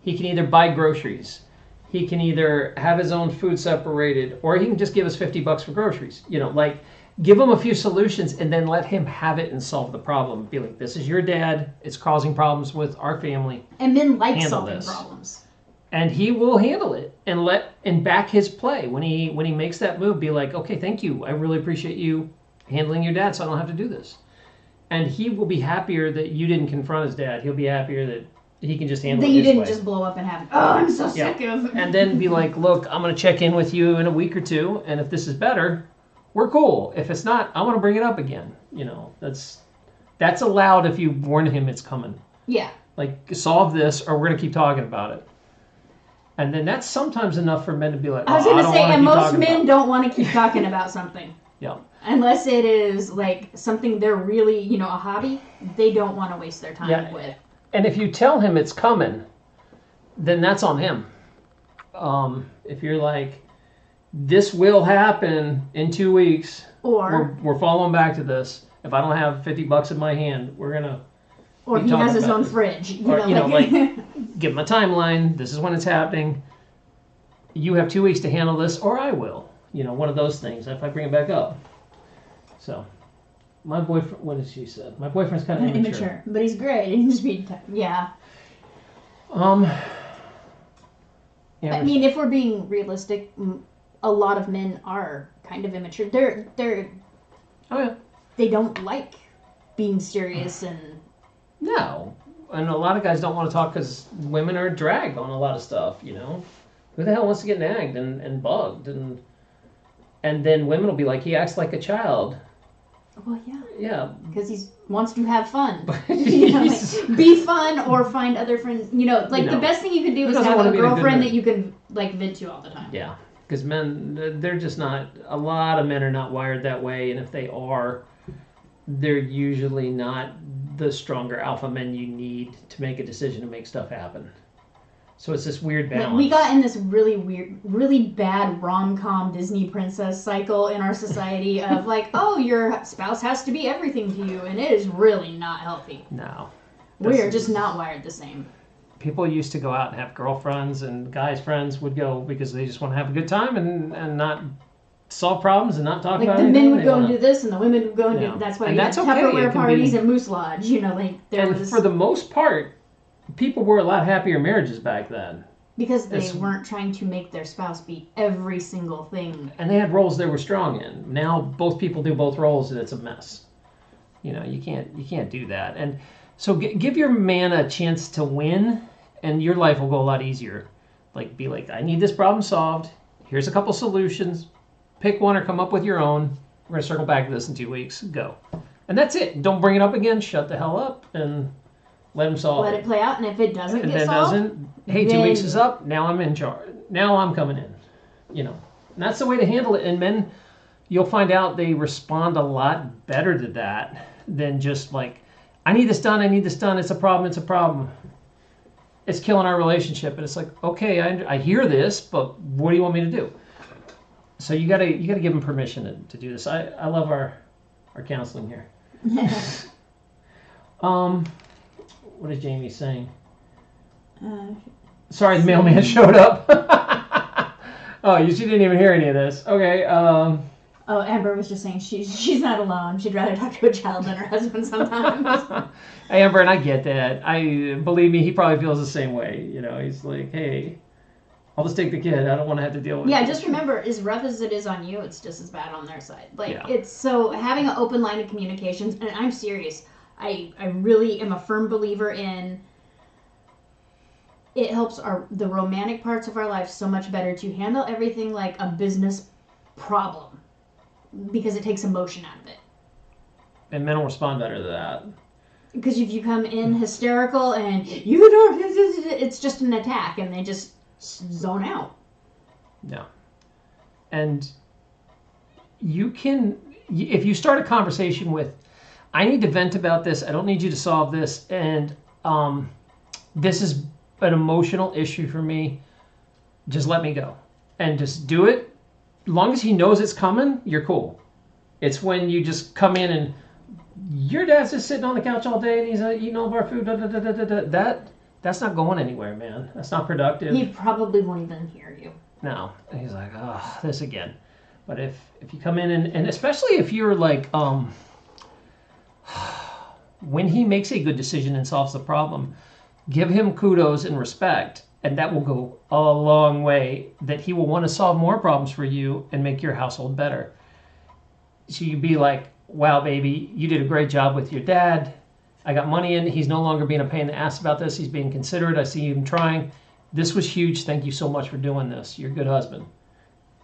He can either buy groceries, he can either have his own food separated, or he can just give us $50 for groceries. You know, like, give him a few solutions and then let him have it and solve the problem. Be like, this is your dad. It's causing problems with our family. And men like solving problems. And he will handle it and back his play. When he makes that move, be like, okay, thank you. I really appreciate you handling your dad so I don't have to do this. And he will be happier that you didn't confront his dad. He'll be happier that he can just handle it. That you didn't just blow up and have, I'm so sick of. And then be like, look, I'm going to check in with you in a week or two. And if this is better, we're cool. If it's not, I want to bring it up again. You know, that's allowed if you warn him it's coming. Yeah. Like, solve this or we're going to keep talking about it. And then that's sometimes enough for men to be like, I was going to say, and most men don't want to keep talking about something. Yeah. Unless it is like something they're really, you know, a hobby, they don't want to waste their time with. And if you tell him it's coming, then that's on him. If you're like, this will happen in 2 weeks, or we're following back to this. If I don't have $50 in my hand, we're gonna. Or he has his own fridge. Or, you know, like, give him a timeline. This is when it's happening. You have 2 weeks to handle this, or I will. You know, one of those things. If I bring it back up. So, my boyfriend. What did she say? My boyfriend's kind of immature, but he's great. He can just be, yeah. I mean, if we're being realistic, a lot of men are kind of immature. They're. Oh yeah. They don't like being serious and. No, and a lot of guys don't want to talk because women are dragged on a lot of stuff. You know, who the hell wants to get nagged and bugged and then women will be like, he acts like a child. Well, yeah. Yeah. Because he wants to have fun. You know, like, be fun or find other friends. You know, like the best thing you could do is have a girlfriend that you can like vent to all the time. Yeah. Because men, they're just not, a lot of men are not wired that way. And if they are, they're usually not the stronger alpha men you need to make a decision to make stuff happen. So it's this weird balance. We got in this really weird, really bad rom-com Disney princess cycle in our society of like, oh, your spouse has to be everything to you, and it is really not healthy. No. We are just not wired the same. People used to go out and have girlfriends, and guys' friends would go because they just want to have a good time and not solve problems and not talk about anything. Like the men would go and do this, and the women would go and do. That's why you had Tupperware parties and Moose Lodge. You know, like there was. For the most part, people were a lot happier marriages back then. Because they weren't trying to make their spouse be every single thing. And they had roles they were strong in. Now both people do both roles, and it's a mess. You know, you can't do that. And so give your man a chance to win, and your life will go a lot easier. Like, be like, I need this problem solved. Here's a couple solutions. Pick one or come up with your own. We're going to circle back to this in 2 weeks. Go. And that's it. Don't bring it up again. Shut the hell up and let him solve it. Let it play out, and if it doesn't get solved... Hey, 2 weeks is up. Now I'm in charge. Now I'm coming in. You know. And that's the way to handle it. And men, you'll find out they respond a lot better to that than just like, I need this done. I need this done. It's a problem. It's a problem. It's killing our relationship. And it's like, okay, I hear this, but what do you want me to do? So you gotta give them permission to do this. I love our counseling here. What is Jamie saying? Sorry, the mailman showed up. Oh, she didn't even hear any of this. Okay. Oh, Amber was just saying she's not alone. She'd rather talk to a child than her husband sometimes. Hey, Amber, and I get that. Believe me, he probably feels the same way. You know, he's like, hey, I'll just take the kid. I don't want to have to deal with it. Yeah, just remember, as rough as it is on you, it's just as bad on their side. It's so having an open line of communications, and I'm serious. I really am a firm believer in it helps the romantic parts of our life so much better to handle everything like a business problem because it takes emotion out of it. And men will respond better to that. Because if you come in hysterical and you don't, it's just an attack and they just zone out. Yeah. And you can, if you start a conversation with, I need to vent about this, I don't need you to solve this, and this is an emotional issue for me, just let me go. And just do it. As long as he knows it's coming, you're cool. It's when you just come in and your dad's just sitting on the couch all day and he's eating all of our food, that's not going anywhere, man. That's not productive. He probably won't even hear you. No. And he's like, oh, this again. But if you come in and especially if you're like, when he makes a good decision and solves the problem, give him kudos and respect, and that will go a long way, that he will want to solve more problems for you and make your household better. So you'd be like, wow, baby, you did a great job with your dad. I got money in. He's no longer being a pain in the ass about this. He's being considerate. I see him trying. This was huge. Thank you so much for doing this. You're a good husband.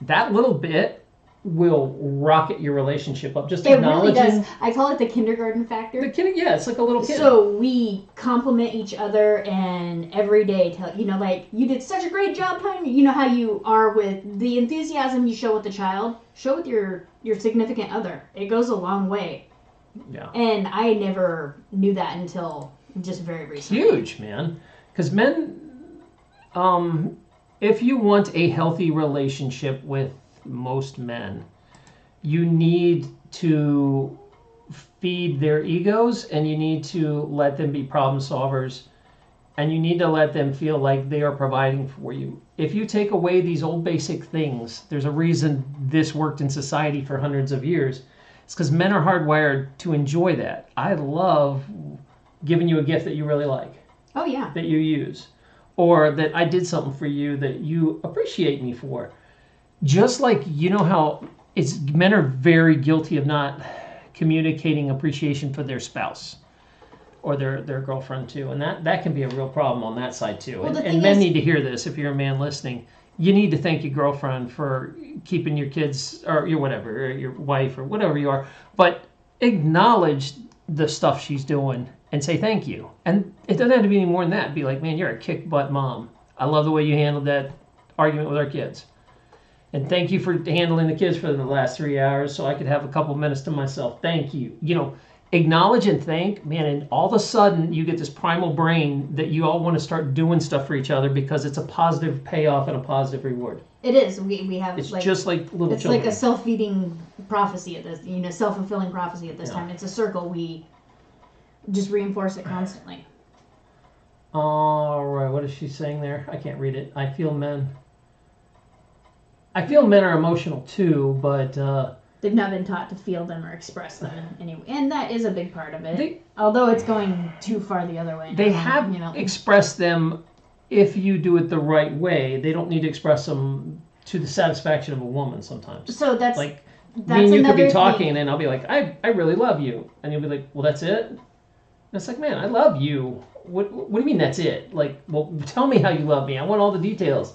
That little bit will rocket your relationship up. Just acknowledging. It really does. I call it the kindergarten factor. Yeah, it's like a little kid. So we compliment each other and every day tell, like, you did such a great job, honey. You know how you are with the enthusiasm you show with the child, show with your significant other. It goes a long way. Yeah. And I never knew that until just very recently. Huge, man. Because men, if you want a healthy relationship with most men, you need to feed their egos and you need to let them be problem solvers and you need to let them feel like they are providing for you. If you take away these old basic things, there's a reason this worked in society for hundreds of years. It's because men are hardwired to enjoy that. I love giving you a gift that you really like. Oh, yeah. That you use. Or that I did something for you that you appreciate me for. Just like, how men are very guilty of not communicating appreciation for their spouse or their girlfriend too. And that can be a real problem on that side too. Well, and men need to hear this. If you're a man listening, you need to thank your girlfriend for keeping your kids or your whatever, or your wife or whatever you are. But acknowledge the stuff she's doing and say thank you. And it doesn't have to be any more than that. Be like, man, you're a kick butt mom. I love the way you handled that argument with our kids. And thank you for handling the kids for the last 3 hours so I could have a couple minutes to myself. Thank you. You know, acknowledge and thank, man, and all of a sudden you get this primal brain that you all want to start doing stuff for each other because it's a positive payoff and a positive reward. It is. We have. It's like, just like little it's children. It's like a self-feeding prophecy at this, self-fulfilling prophecy at this time. It's a circle. We just reinforce it constantly. All right, what is she saying there? I can't read it. I feel men are emotional too, but they've not been taught to feel them or express them in any way, and that is a big part of it. Although it's going too far the other way. They have expressed them. If you do it the right way, they don't need to express them to the satisfaction of a woman sometimes. So that's me and you could be talking, and I'll be like, I really love you, and you'll be like, well, that's it. And it's like, man, I love you. What do you mean that's it? Like, well, tell me how you love me. I want all the details.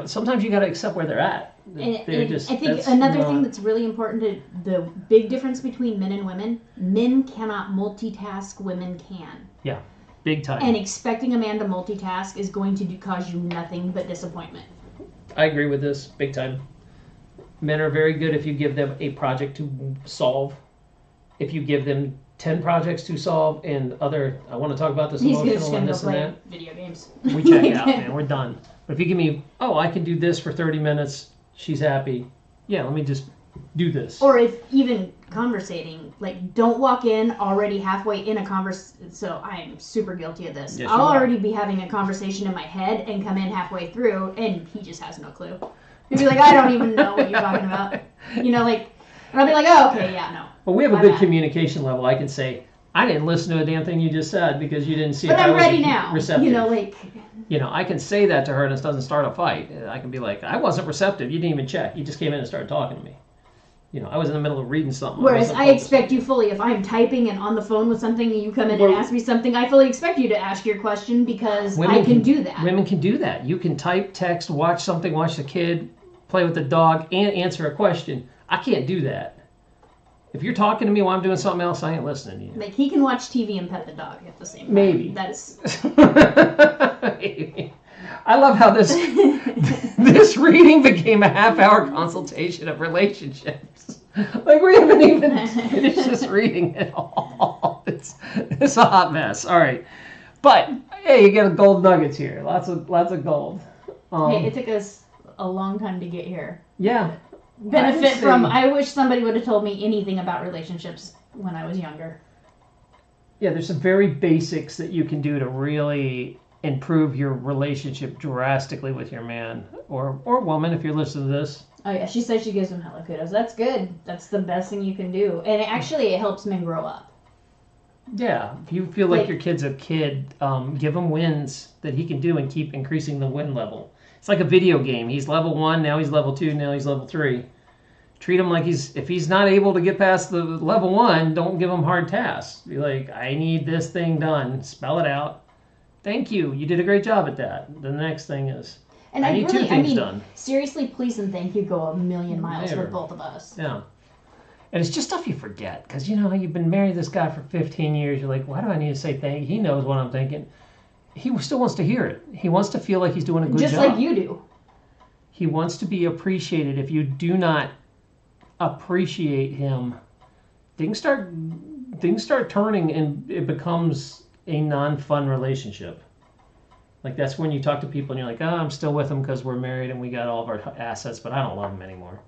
Sometimes you got to accept where they're at. I think another thing that's really important, the big difference between men and women, men cannot multitask, women can. Yeah, big time. And expecting a man to multitask is going to cause you nothing but disappointment. I agree with this, big time. Men are very good if you give them a project to solve. If you give them 10 projects to solve and I want to talk about this emotional and this and that. Video games. We check out, man. We're done. But if you give me, I can do this for 30 minutes, she's happy. Yeah, let me just do this. Or if even conversating, like don't walk in already halfway in a conversation. So I am super guilty of this. Yes, I'll already be having a conversation in my head and come in halfway through and he just has no clue. He'll be like, I don't even know what you're talking about. And I'll be like, oh, okay, yeah, no. Well, we have a good communication level. I can say, I didn't listen to a damn thing you just said because you didn't see it. But I'm ready now. Receptive. I can say that to her and it doesn't start a fight. I can be like, I wasn't receptive. You didn't even check. You just came in and started talking to me. I was in the middle of reading something. Whereas I expect you fully, if I'm typing and on the phone with something and you come in and ask me something, I fully expect you to ask your question because I can do that. Women can do that. You can type, text, watch something, watch the kid, play with the dog, and answer a question. I can't do that. If you're talking to me while I'm doing something else, I ain't listening to you. Like, he can watch TV and pet the dog at the same time. Maybe. That's... I love how this reading became a half-hour consultation of relationships. Like, we haven't even finished this reading at all. It's a hot mess. All right. But, hey, you get gold nuggets here. Lots of gold. Hey, it took us a long time to get here. Yeah. I wish somebody would have told me anything about relationships when I was younger. Yeah, there's some very basics that you can do to really improve your relationship drastically with your man or woman if you're listening to this. Oh yeah, she said she gives him hella kudos. That's good. That's the best thing you can do. And it helps men grow up. Yeah, if you feel like your kid's a kid, give him wins that he can do and keep increasing the win level. It's like a video game. He's level 1, now he's level 2, now he's level 3. Treat him like if he's not able to get past the level 1, don't give him hard tasks. Be like, I need this thing done. Spell it out. Thank you. You did a great job at that. The next thing is, I need 2 things done. Seriously, please and thank you go a million miles with both of us. Yeah. And it's just stuff you forget. Because, you've been married to this guy for 15 years. You're like, why do I need to say thank you? He knows what I'm thinking. He still wants to hear it. He wants to feel like he's doing a good job. Just like you do. He wants to be appreciated. If you do not appreciate him, things start turning and it becomes a non-fun relationship. Like, that's when you talk to people and you're like, I'm still with him because we're married and we got all of our assets, but I don't love him anymore.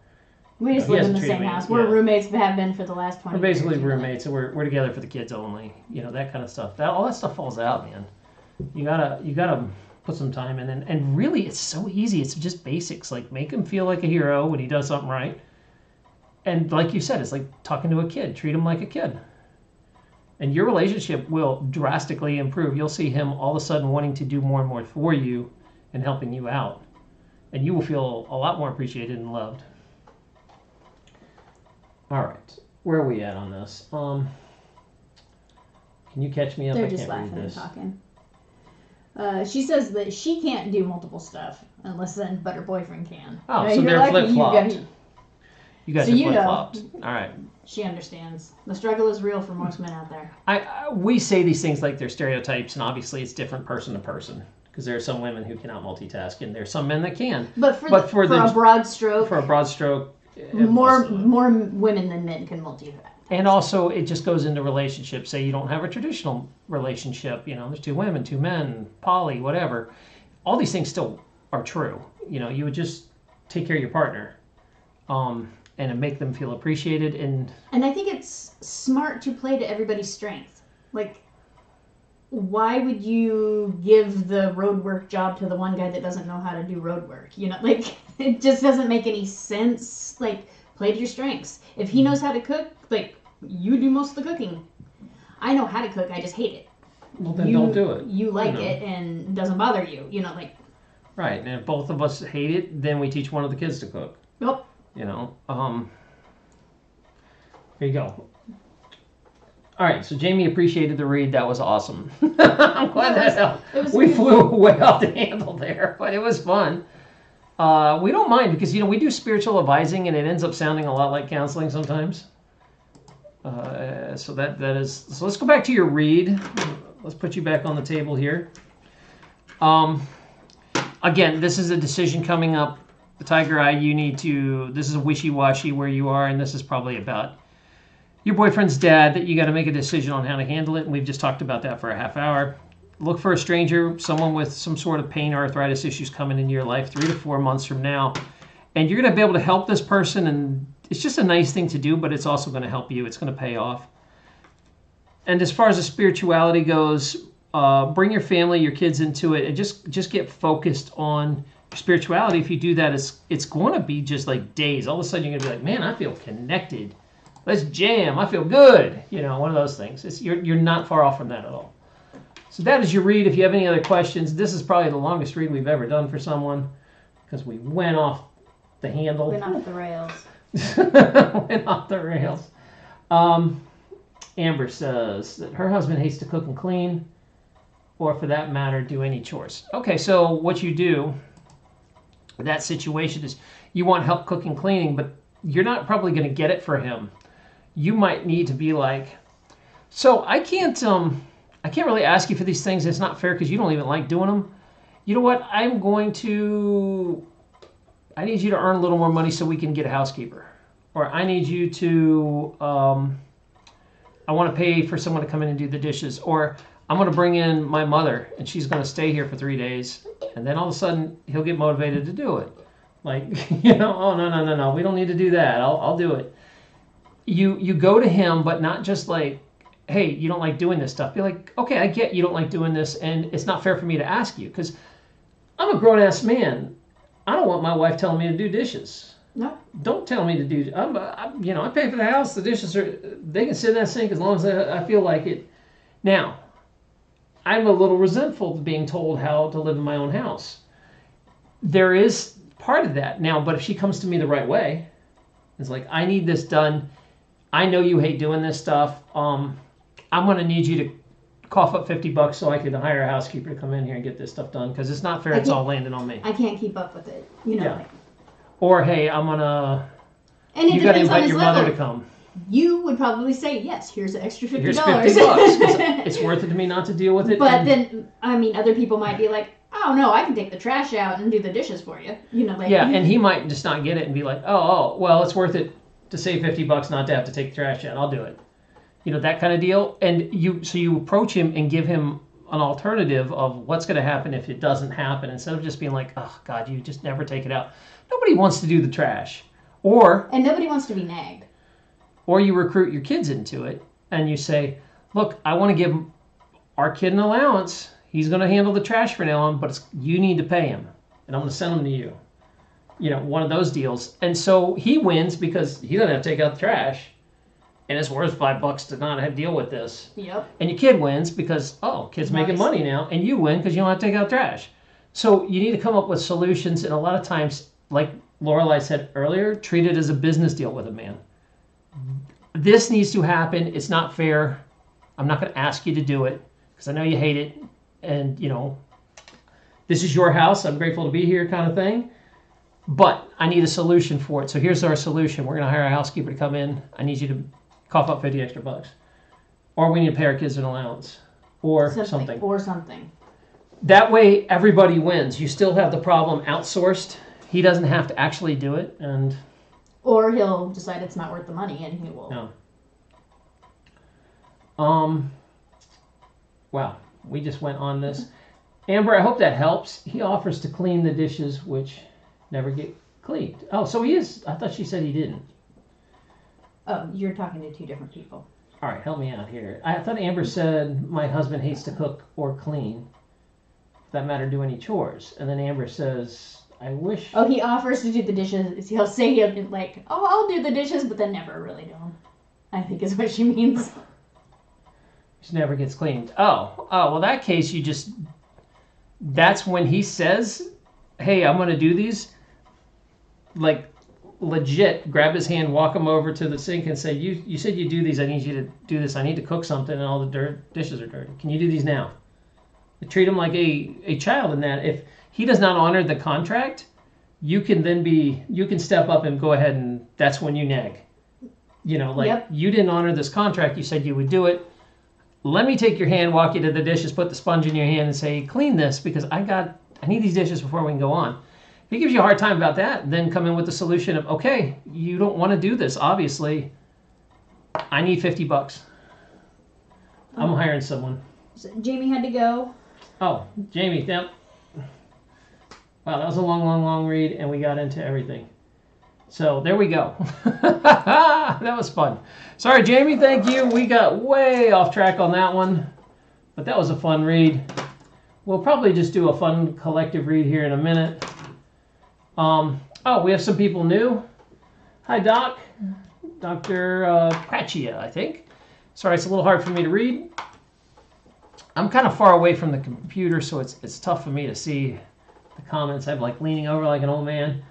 We just live in the same house. We're roommates, have been for the last 20 years. We're basically roommates, and we're together for the kids only. That kind of stuff. All that stuff falls out, man. You gotta put some time in, and really, it's so easy. It's just basics, like make him feel like a hero when he does something right, and like you said, it's like talking to a kid. Treat him like a kid, and your relationship will drastically improve. You'll see him all of a sudden wanting to do more and more for you, and helping you out, and you will feel a lot more appreciated and loved. All right, where are we at on this? Can you catch me up? They're just laughing and talking. She says that she can't do multiple stuff but her boyfriend can. Oh, so they're flip-flopped. You got So your you know. flip-flops. All right. She understands. The struggle is real for most men out there. We say these things like they're stereotypes, and obviously it's different person to person. Because there are some women who cannot multitask, and there are some men that can. But for a broad stroke. For a broad stroke. More women than men can multitask. And also, it just goes into relationships. Say you don't have a traditional relationship. There's 2 women, 2 men, poly, whatever. All these things still are true. You would just take care of your partner. And make them feel appreciated. And I think it's smart to play to everybody's strength. Like, why would you give the road work job to the one guy that doesn't know how to do road work? Like, it just doesn't make any sense. Like, play to your strengths. If he knows how to cook, like, you do most of the cooking. I know how to cook, I just hate it. Well, then don't do it. You like it, and it doesn't bother you. Like... Right, and if both of us hate it, then we teach one of the kids to cook. Yep. There you go. All right, so Jamie appreciated the read. That was awesome. I'm glad that helped. We flew way off the handle there, but it was fun. We don't mind because, we do spiritual advising, and it ends up sounding a lot like counseling sometimes. So that is... So let's go back to your read. Let's put you back on the table here. Again, this is a decision coming up. The Tiger Eye, you need to... This is a wishy-washy where you are, and this is probably about your boyfriend's dad, that you got to make a decision on how to handle it, and we've just talked about that for a half hour. Look for a stranger, someone with some sort of pain or arthritis issues coming into your life 3 to 4 months from now, and you're going to be able to help this person, and it's just a nice thing to do, but it's also going to help you. It's going to pay off. And as far as the spirituality goes, bring your family, your kids into it, and just get focused on spirituality. If you do that, it's going to be just like days. All of a sudden, you're going to be like, man, I feel connected. Let's jam. I feel good. One of those things. You're not far off from that at all. So that is your read. If you have any other questions, this is probably the longest read we've ever done for someone because we went off the handle. Went off the rails. Went off the rails. Amber says that her husband hates to cook and clean, or for that matter, do any chores. Okay, so what you do in that situation is you want help cooking, cleaning, but you're not probably going to get it for him. You might need to be like, so I can't really ask you for these things. It's not fair because you don't even like doing them. You know what? I need you to earn a little more money so we can get a housekeeper. Or I need you to, I want to pay for someone to come in and do the dishes. Or I'm going to bring in my mother and she's going to stay here for 3 days. And then all of a sudden he'll get motivated to do it. Like, oh, no, we don't need to do that. I'll do it. You go to him, but not just like, hey, you don't like doing this stuff. Be like, okay, I get you don't like doing this, and it's not fair for me to ask you because I'm a grown-ass man. I don't want my wife telling me to do dishes. No. Don't tell me to do. I pay for the house. The dishes they can sit in that sink as long as I feel like it. Now, I'm a little resentful of being told how to live in my own house. There is part of that now, but if she comes to me the right way, it's like, I need this done. I know you hate doing this stuff. I'm going to need you to cough up $50 so I can hire a housekeeper to come in here and get this stuff done because it's not fair. It's all landing on me. I can't keep up with it. Yeah. Like, or, hey, I'm going to... And you got to invite your mother to come. You would probably say, yes, here's an extra $50. Here's $50. It's worth it to me not to deal with it. But then, other people might be like, oh, no, I can take the trash out and do the dishes for you. Yeah, and he might just not get it and be like, oh, well, it's worth it to save $50 not to have to take the trash out. I'll do it. That kind of deal. And you approach him and give him an alternative of what's going to happen if it doesn't happen, instead of just being like, oh, God, you just never take it out. Nobody wants to do the trash. And nobody wants to be nagged. Or you recruit your kids into it and you say, look, I want to give our kid an allowance. He's going to handle the trash for now on, but you need to pay him. And I'm going to send him to you. One of those deals. And so he wins because he doesn't have to take out the trash. And it's worth $5 to not have to deal with this. Yep. And your kid wins because, kid's making money now. And you win because you don't have to take out trash. So you need to come up with solutions. And a lot of times, like Lorelai said earlier, treat it as a business deal with a man. This needs to happen. It's not fair. I'm not going to ask you to do it because I know you hate it. And, this is your house. I'm grateful to be here kind of thing. But I need a solution for it. So here's our solution. We're going to hire a housekeeper to come in. I need you to cough up 50 extra bucks. Or we need to pay our kids an allowance. Or something. Or something. That way, everybody wins. You still have the problem outsourced. He doesn't have to actually do it. Or he'll decide it's not worth the money and he will. No. Wow. We just went on this. Amber, I hope that helps. He offers to clean the dishes, which never get cleaned. Oh, so he is. I thought she said he didn't. Oh, you're talking to two different people. All right, help me out here. I thought Amber said my husband hates to cook or clean. For that matter, do any chores. And then Amber says, I wish. Oh, he offers to do the dishes. He'll say he'll like, oh, I'll do the dishes, but then never really do them. I think is what she means. Which never gets cleaned. Oh, well, in that case, that's when he says, hey, I'm going to do these. Like, legit, grab his hand, walk him over to the sink and say, you said you do these. I need you to do this. I need to cook something and all the dishes are dirty. Can you do these now? Treat him like a child in that. If he does not honor the contract, you can step up and go ahead and that's when you nag. Yep. You didn't honor this contract. You said you would do it. Let me take your hand, walk you to the dishes, put the sponge in your hand and say, clean this because I need these dishes before we can go on. If he gives you a hard time about that, then come in with the solution of, okay, you don't want to do this, obviously. I need 50 bucks. I'm hiring someone. So Jamie had to go. Oh, Jamie, yep. Wow, that was a long read, and we got into everything. So there we go. That was fun. Sorry, Jamie, thank you. We got way off track on that one, but that was a fun read. We'll probably just do a fun collective read here in a minute. We have some people new. Hi, Doc. Dr. Pratchia, I think. Sorry, it's a little hard for me to read. I'm kind of far away from the computer, so it's tough for me to see the comments. I'm like leaning over like an old man.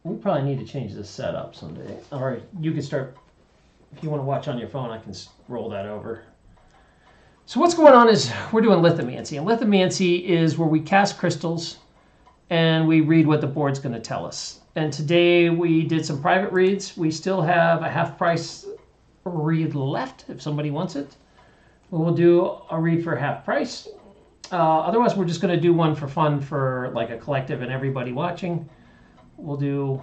We probably need to change this setup someday. All right, you can start. If you want to watch on your phone, I can roll that over. So what's going on is we're doing lithomancy. And lithomancy is where we cast crystals and we read what the board's going to tell us. And today we did some private reads. We still have a half price read left if somebody wants it. We'll do a read for half price. Otherwise, we're just going to do one for fun for like a collective and everybody watching. We'll do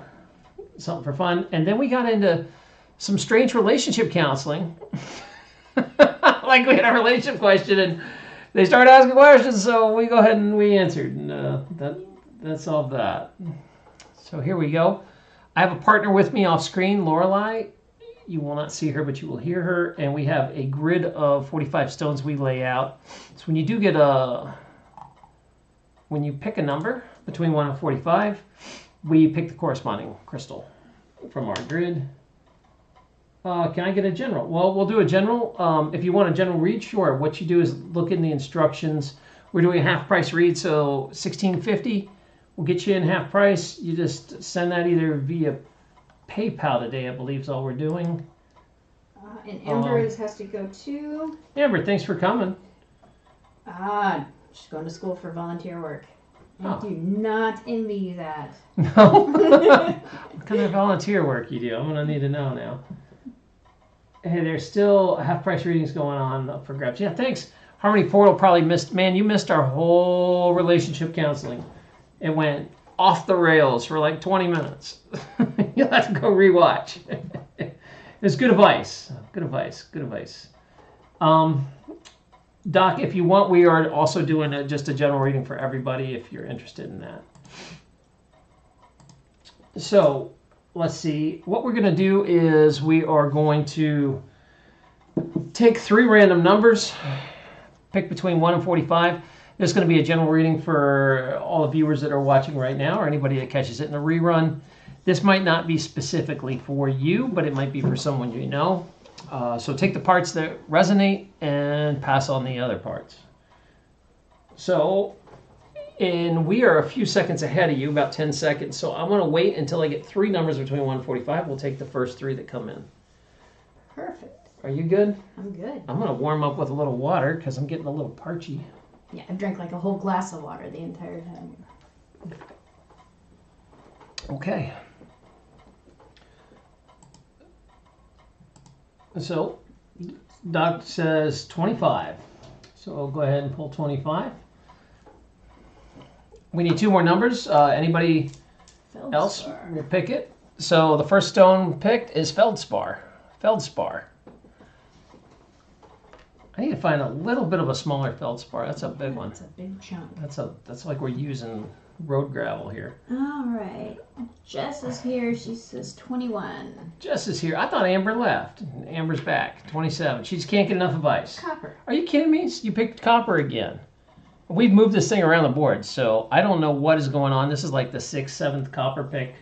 something for fun. And then we got into some strange relationship counseling. Like we had a relationship question and they started asking questions, so we go ahead and we answered. And that solved that. So here we go. I have a partner with me off screen, Lorelei. You will not see her, but you will hear her. And we have a grid of 45 stones we lay out. So when you do get when you pick a number between 1 and 45, we pick the corresponding crystal from our grid. Can I get a general? Well, we'll do a general. If you want a general read, sure. What you do is look in the instructions. We're doing a half price read, so $16.50 will get you in half price. You just send that either via PayPal today, I believe is all we're doing. And Amber has to go too. Amber, thanks for coming. She's going to school for volunteer work. I do not envy you that. No? What kind of volunteer work you do? I'm going to need to know now. Hey, there's still half price readings going on up for grabs. Yeah, thanks. Harmony Portal probably missed. Man, you missed our whole relationship counseling. It went off the rails for like 20 minutes. You'll have to go rewatch. It's good advice. Good advice. Good advice. Doc, if you want, we are also doing just a general reading for everybody if you're interested in that. So let's see. What we're going to do is we are going to take 3 random numbers, pick between 1 and 45. There's going to be a general reading for all the viewers that are watching right now or anybody that catches it in a rerun. This might not be specifically for you, but it might be for someone you know. So take the parts that resonate and pass on the other parts. So, and we are a few seconds ahead of you, about 10 seconds. So I'm going to wait until I get 3 numbers between 1 and 45. We'll take the first 3 that come in. Perfect. Are you good? I'm good. I'm going to warm up with a little water because I'm getting a little parchy. Yeah, I've drank like a whole glass of water the entire time. Okay. So Doc says 25. So I'll go ahead and pull 25. We need 2 more numbers. Anybody else will pick it? So the first stone picked is feldspar. Feldspar. I need to find a little bit of a smaller feldspar. That's a big one. That's a big chunk. That's like we're using road gravel here. All right. Jess is here. She says 21. Jess is here. I thought Amber left. Amber's back. 27. She just can't get enough of ice. Copper. Are you kidding me? You picked copper again. We've moved this thing around the board, so I don't know what is going on. This is like the 6th, 7th copper pick.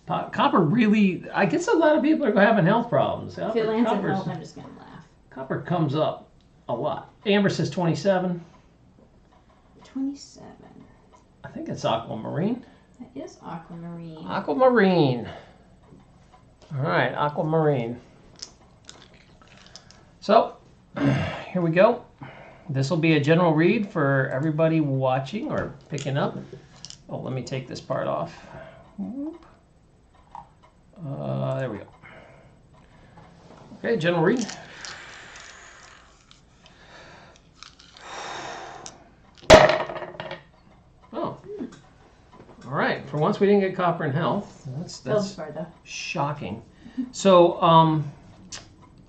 Copper really, I guess a lot of people are having health problems. If it lands in health, I'm just going to laugh. Copper comes up a lot. Amber says 27. 27. I think it's aquamarine. That is aquamarine. Aquamarine. All right, aquamarine. So, here we go. This will be a general read for everybody watching or picking up. Oh, let me take this part off. There we go. Okay, general read. Oh. All right. For once, we didn't get copper in health. That's shocking. So,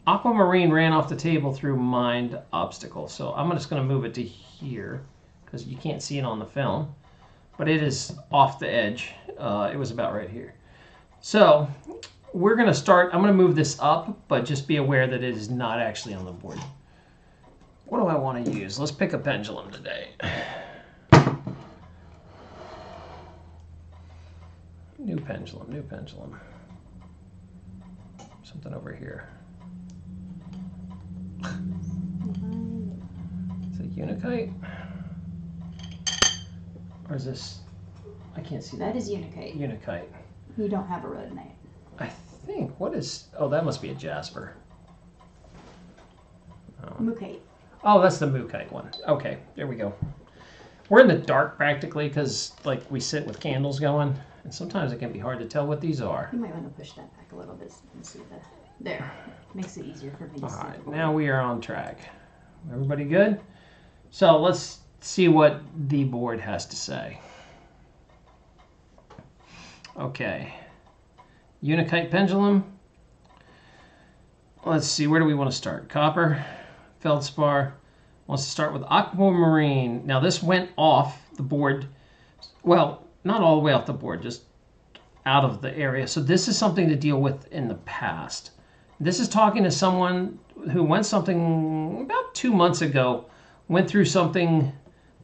aquamarine ran off the table through mind obstacle. So I'm just going to move it to here because you can't see it on the film, but it is off the edge. It was about right here. So we're going to start. I'm going to move this up, but just be aware that it is not actually on the board. What do I want to use? Let's pick a pendulum today. New pendulum, new pendulum. Something over here. Is it Unikite? Or is this, I can't see that. That is Unikite. Unikite. You don't have a rhodonite. I think, what is, oh, that must be a jasper. Mukite. Oh, that's the Mukite one. Okay, there we go. We're in the dark practically because like we sit with candles going, and sometimes it can be hard to tell what these are. You might want to push that back a little bit so you can see the, there. Makes it easier for me to see. All right, now we are on track. Everybody good? So let's see what the board has to say. Okay. Unikite pendulum. Let's see, where do we want to start? Copper, feldspar. Wants to start with aquamarine. Now this went off the board. Well, not all the way off the board, just out of the area. So this is something to deal with in the past. This is talking to someone who went something about 2 months ago, went through something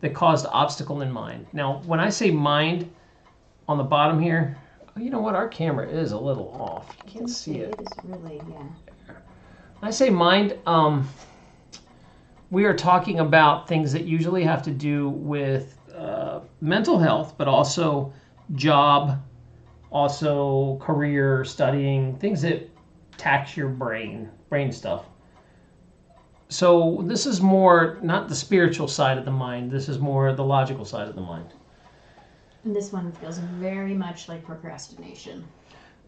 that caused obstacle in mind. Now, when I say mind on the bottom here, you know what? Our camera is a little off. You can't see it. It is really, yeah. When I say mind, we are talking about things that usually have to do with mental health, but also job, also career, studying, things that tax your brain stuff. So this is more not the spiritual side of the mind. This is more the logical side of the mind. And this one feels very much like procrastination.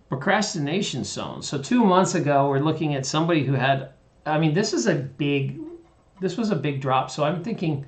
Procrastination zone. So 2 months ago, we're looking at somebody who had, I mean, this was a big drop. So I'm thinking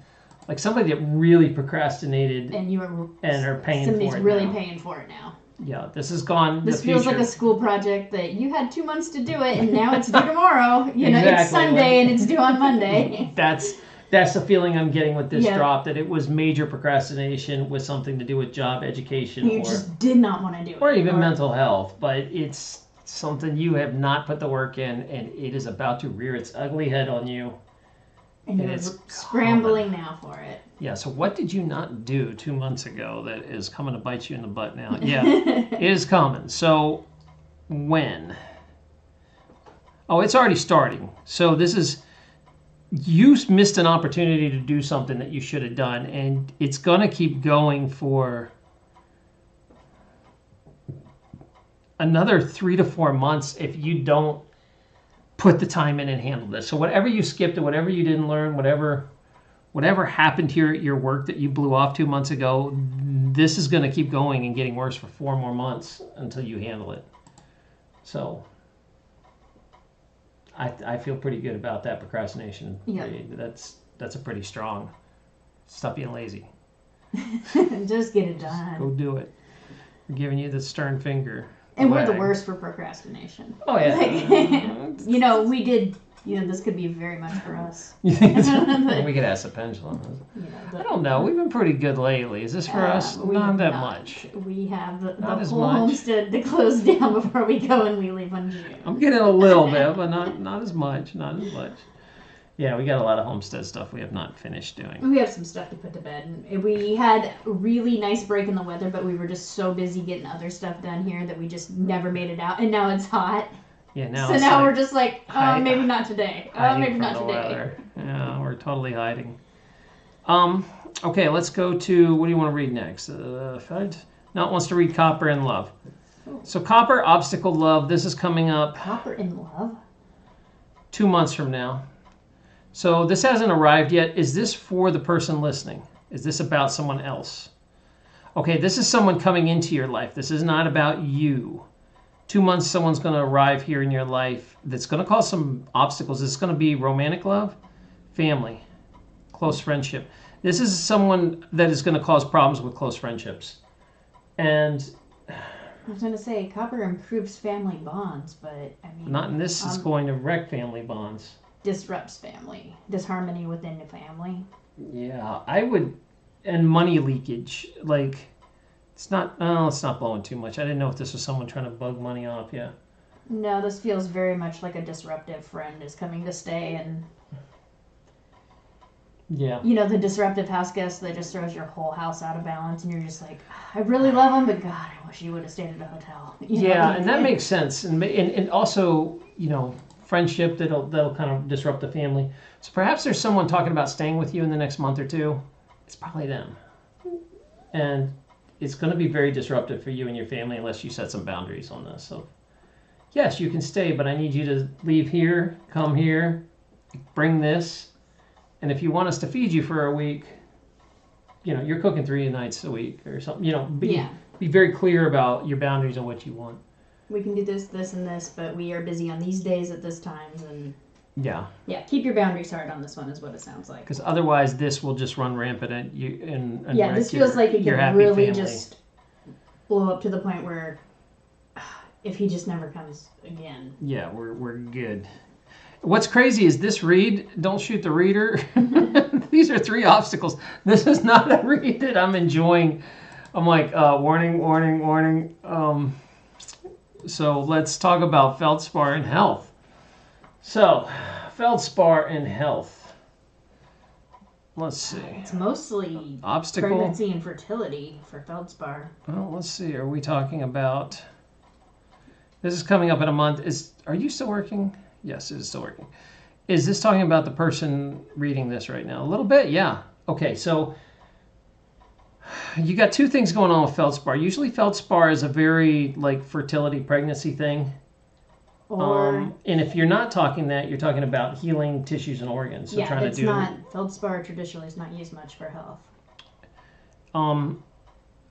like somebody that really procrastinated and are paying for it. Somebody's really paying for it now. Yeah, this is gone. This feels like a school project that you had 2 months to do it, and now it's due tomorrow. You know, it's Sunday and it's due on Monday. That's the feeling I'm getting with this drop, that it was major procrastination with something to do with job, education, you just did not want to do it. Or even mental health, but it's something you have not put the work in, and it is about to rear its ugly head on you. And you're scrambling now for it. Yeah, so what did you not do 2 months ago that is coming to bite you in the butt now? Yeah, it is coming. So when? Oh, it's already starting. So this is, you missed an opportunity to do something that you should have done, and it's going to keep going for another 3 to 4 months if you don't put the time in and handle this. So whatever you skipped or whatever you didn't learn, whatever whatever happened here at your work that you blew off 2 months ago, this is going to keep going and getting worse for 4 more months until you handle it. So I feel pretty good about that procrastination. Yeah. That's a pretty strong. Stop being lazy. Just get it done. Just go do it. We're giving you the stern finger. And we're the worst for procrastination. Oh, yeah. Like, we did, this could be very much for us. You think we could ask the pendulum. I don't know. We've been pretty good lately. Is this for us? Not that much. We have the whole homestead to close down before we go, and we leave on June. I'm getting a little bit, but not as much. Not as much. Yeah, we got a lot of homestead stuff we have not finished doing. We have some stuff to put to bed. And we had a really nice break in the weather, but we were just so busy getting other stuff done here that we just never made it out. And now it's hot. Yeah, now. So it's now we're just like, maybe not today. Maybe not today. Weather. Yeah, we're totally hiding. Okay, let's go to, what do you want to read next? Not wants to read Copper in Love. So Copper, Obstacle, Love. This is coming up. Copper in Love? 2 months from now. So this hasn't arrived yet. Is this for the person listening? Is this about someone else? Okay, this is someone coming into your life. This is not about you. 2 months, someone's going to arrive here in your life that's going to cause some obstacles. It's going to be romantic love, family, close friendship. This is someone that is going to cause problems with close friendships. And I was going to say, Copper improves family bonds, but I mean... Not in this. It's going to wreck family bonds. Disrupts family. Disharmony within the family. Yeah, I would... And money leakage. Like, it's not blowing too much. I didn't know if this was someone trying to bug money off yet. No, this feels very much like a disruptive friend is coming to stay and... Yeah. The disruptive house guest that just throws your whole house out of balance, and you're just like, I really love him, but God, I wish he would have stayed at a hotel. Yeah, and that makes sense. And also, friendship that'll kind of disrupt the family. So perhaps there's someone talking about staying with you in the next month or two. It's probably them. And it's going to be very disruptive for you and your family unless you set some boundaries on this. So, yes, you can stay, but I need you to leave here, come here, bring this. And if you want us to feed you for a week, you're cooking 3 nights a week or something. Be very clear about your boundaries and what you want. We can do this, this, and this, but we are busy on these days at this times, and yeah, keep your boundaries hard on this one, is what it sounds like. Because otherwise, this will just run rampant at you. And this feels like it can really just blow up to the point where if he just never comes again. Yeah, we're good. What's crazy is this read, don't shoot the reader. These are 3 obstacles. This is not a read that I'm enjoying. I'm like, warning, warning, warning. So let's talk about feldspar and health. So, feldspar and health. Let's see. It's mostly obstacle, pregnancy and fertility for feldspar. Well, let's see. Are we talking about... This is coming up in a month. Are you still working? Yes, it is still working. Is this talking about the person reading this right now? A little bit, yeah. Okay, so you got 2 things going on with feldspar. Usually feldspar is a very fertility, pregnancy thing. And if you're not talking that, you're talking about healing tissues and organs. So feldspar traditionally is not used much for health.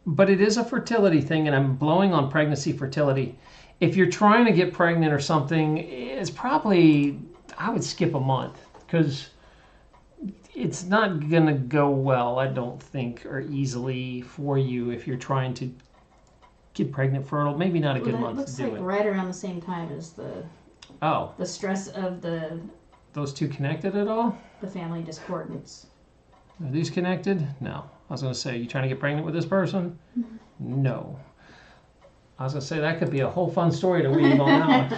But it is a fertility thing, and I'm blowing on pregnancy, fertility. If you're trying to get pregnant or something, it's probably, I would skip a month because it's not going to go well, I don't think, or easily for you if you're trying to get pregnant, fertile. Maybe not a good month to do it. Looks like right around the same time as the stress of those 2 connected at all? The family discordance. Are these connected? No. I was going to say, are you trying to get pregnant with this person? No. I was going to say, that could be a whole fun story to weave on that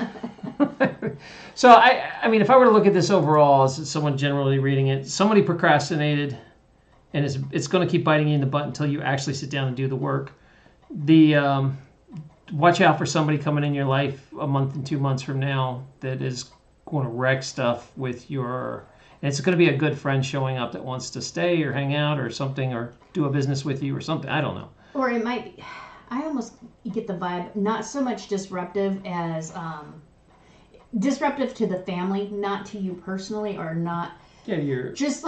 one. So, I mean, if I were to look at this overall as someone generally reading it, somebody procrastinated, and it's going to keep biting you in the butt until you actually sit down and do the work. Watch out for somebody coming in your life a month and 2 months from now that is going to wreck stuff with your... And it's going to be a good friend showing up that wants to stay or hang out or something or do a business with you or something. I don't know. Or it might be... I almost get the vibe, not so much disruptive as disruptive to the family, not to you personally, or not. Yeah, you're just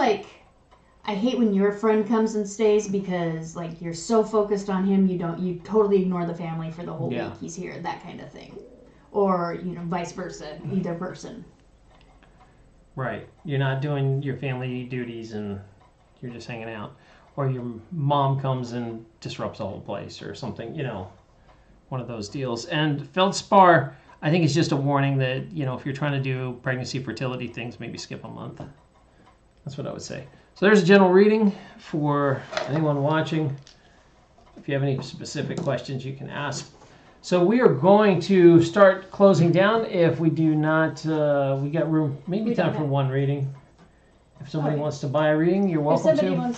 I hate when your friend comes and stays because like you're so focused on him, you totally ignore the family for the whole week he's here, that kind of thing. Or, vice versa, either person. Right. You're not doing your family duties and you're just hanging out. Or your mom comes and disrupts the whole place or something, one of those deals. And feldspar, I think, is just a warning that, if you're trying to do pregnancy, fertility things, maybe skip a month. That's what I would say. So there's a general reading for anyone watching. If you have any specific questions, you can ask. So we are going to start closing down. If we do not, we got room, maybe time for one reading. If somebody wants to buy a reading, you're welcome to.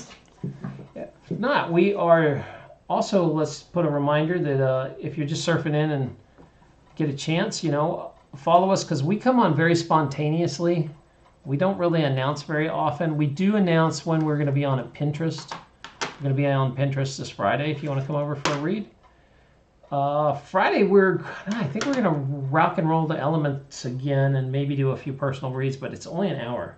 If not, we are also, let's put a reminder that if you're just surfing in and get a chance, follow us, because we come on very spontaneously. We don't really announce very often. We do announce when we're going to be on at Pinterest. We're going to be on Pinterest this Friday if you want to come over for a read. Friday, I think we're going to rock and roll the elements again and maybe do a few personal reads, but it's only an hour.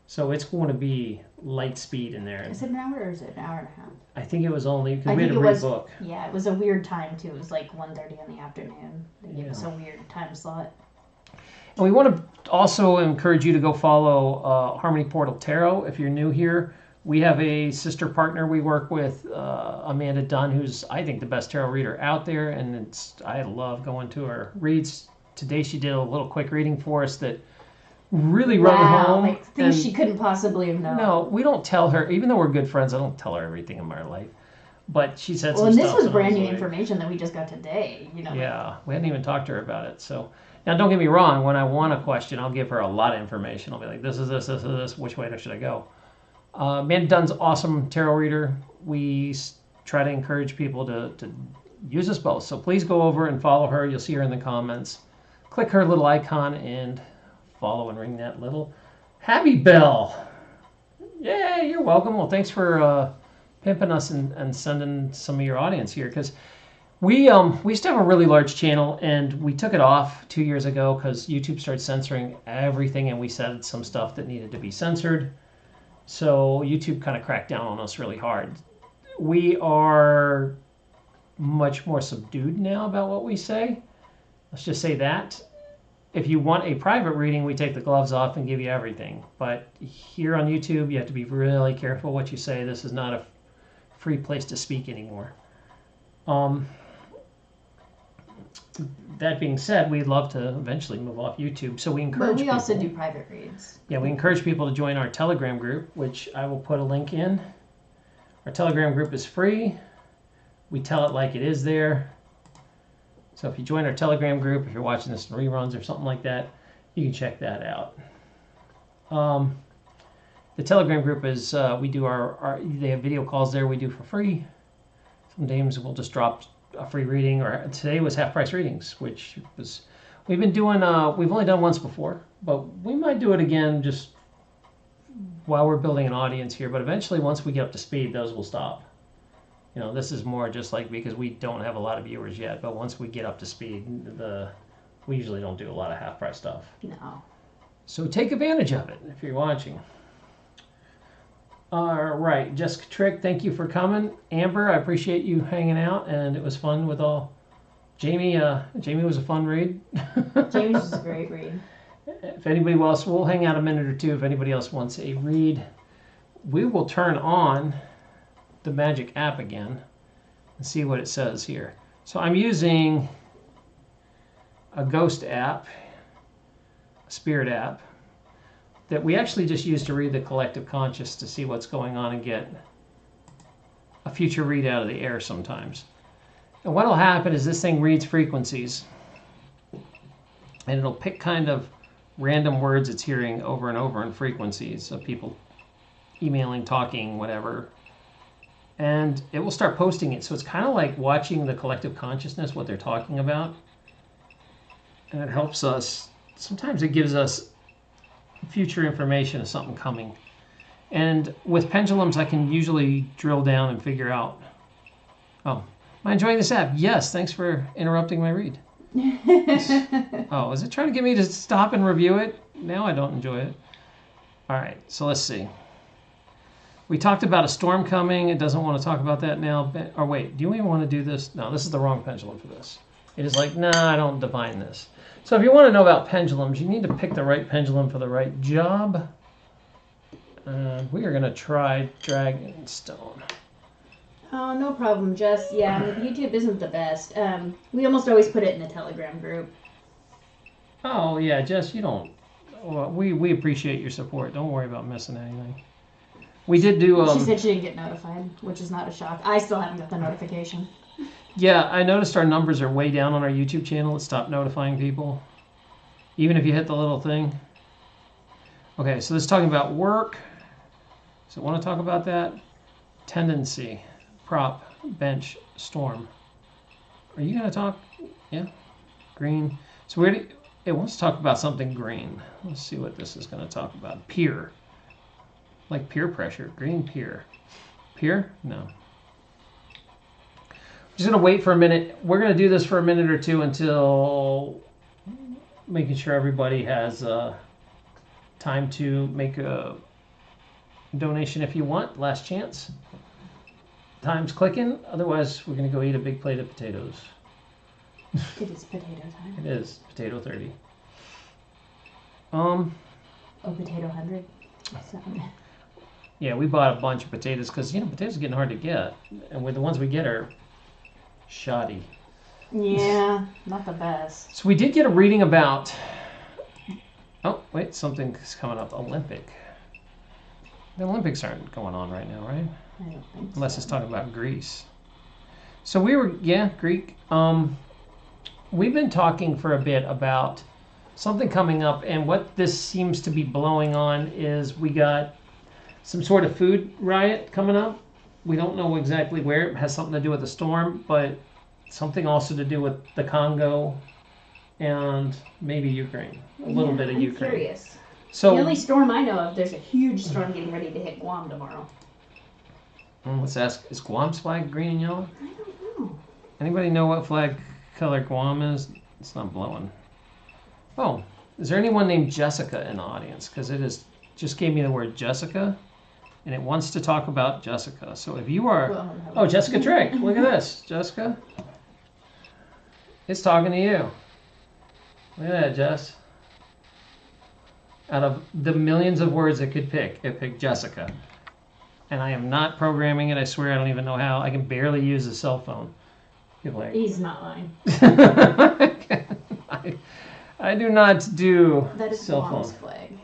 So it's going to be light speed in there. Is it an hour or is it an hour and a half? I think it was only, because we had to read a book. Yeah, it was a weird time too. It was like 1:30 in the afternoon. They gave us a weird time slot. And we want to also encourage you to go follow Harmony Portal Tarot if you're new here. We have a sister partner we work with, Amanda Dunn, who's, I think, the best tarot reader out there. And I love going to her reads. Today she did a little quick reading for us that really wrote home. Like things she couldn't possibly have known. No, we don't tell her, even though we're good friends, I don't tell her everything in my life. But she said some stuff. Well, and this was brand new information that we just got today. Yeah, we hadn't even talked to her about it. So now, don't get me wrong. When I want a question, I'll give her a lot of information. I'll be like, this is this, this is this. Which way should I go? Amanda Dunn's awesome tarot reader. We try to encourage people to use us both. So please go over and follow her. You'll see her in the comments. Click her little icon and follow and ring that little Happy bell. Yay, you're welcome. Well, thanks for pimping us and sending some of your audience here, because we used to have a really large channel and we took it off 2 years ago because YouTube started censoring everything and we said some stuff that needed to be censored. So YouTube kind of cracked down on us really hard. We are much more subdued now about what we say. Let's just say that. If you want a private reading, we take the gloves off and give you everything. But here on YouTube, you have to be really careful what you say. This is not a free place to speak anymore. That being said, we'd love to eventually move off YouTube. So we encourage people. But we also do private reads. Yeah, we encourage people to join our Telegram group, which I will put a link in. Our Telegram group is free. We tell it like it is there. So if you join our Telegram group, if you're watching this in reruns or something like that, you can check that out. The Telegram group is, we do they have video calls there we do for free. Sometimes we'll just drop a free reading, or today was half price readings, which was, we've been doing, we've only done once before, but we might do it again just while we're building an audience here. But eventually, once we get up to speed, those will stop. This is more just like because we don't have a lot of viewers yet, but once we get up to speed, we usually don't do a lot of half price stuff. No. So take advantage of it if you're watching. All right, Jessica Trick, thank you for coming. Amber, I appreciate you hanging out, and it was fun with all. Jamie was a fun read. Jamie's was a great read. If anybody else, we'll hang out a minute or two if anybody else wants a read. We will turn on the magic app again and see what it says here. So I'm using a ghost app, a spirit app, that we actually just use to read the collective conscious to see what's going on and get a future read out of the air sometimes. And what will happen is this thing reads frequencies, and it'll pick kind of random words it's hearing over and over in frequencies of people emailing, talking, whatever. And it will start posting it. So it's kind of like watching the collective consciousness, what they're talking about. And it helps us. Sometimes it gives us future information of something coming. And with pendulums, I can usually drill down and figure out, oh, am I enjoying this app? Yes, thanks for interrupting my read. Oh, is it trying to get me to stop and review it? Now I don't enjoy it. All right, so let's see. We talked about a storm coming. It doesn't want to talk about that now. Or wait, do you even want to do this? No, this is the wrong pendulum for this. It is like, nah, I don't divine this. So if you want to know about pendulums, you need to pick the right pendulum for the right job. We are going to try Dragonstone. Oh, no problem, Jess. Yeah, YouTube isn't the best. We almost always put it in the Telegram group. Oh, yeah, Jess, you don't... Well, we appreciate your support. Don't worry about missing anything. We did do... She said she didn't get notified, which is not a shock. I still haven't got the notification. Yeah, I noticed our numbers are way down on our YouTube channel. It stopped notifying people. Even if you hit the little thing. Okay, so this is talking about work. So want to talk about that? Tendency, prop, bench, storm. Are you going to talk? Yeah. Green. So it wants to talk about something green. Let's see what this is going to talk about. Peer. Like peer pressure. Green peer. Peer? No. Just going to wait for a minute. We're going to do this for a minute or two until making sure everybody has time to make a donation if you want. Last chance. Time's clicking. Otherwise, we're going to go eat a big plate of potatoes. It is potato time. It is. Potato 30. Oh, potato 100. Yeah, we bought a bunch of potatoes because, potatoes are getting hard to get. And the ones we get are shoddy. Yeah, not the best. So we did get a reading about... Oh, wait, something's coming up. Olympic. The Olympics aren't going on right now, right? I don't think so. Unless it's talking about Greece. So Greek. We've been talking for a bit about something coming up, and what this seems to be blowing on is we got some sort of food riot coming up. We don't know exactly where. It has something to do with the storm, but something also to do with the Congo and maybe Ukraine. A little bit of Ukraine. I'm curious. So, the only storm I know of, there's a huge storm getting ready to hit Guam tomorrow. Let's ask, is Guam's flag green and yellow? I don't know. Anybody know what flag color Guam is? It's not blowing. Oh, is there anyone named Jessica in the audience? Because just gave me the word Jessica, and it wants to talk about Jessica. So if you are... Oh, Jessica Trick. Look at this. Jessica. It's talking to you. Look at that, Jess. Out of the millions of words it could pick, it picked Jessica. And I am not programming it. I swear I don't even know how. I can barely use a cell phone. He's not lying. I do not do that is cell Guam's phone. flag.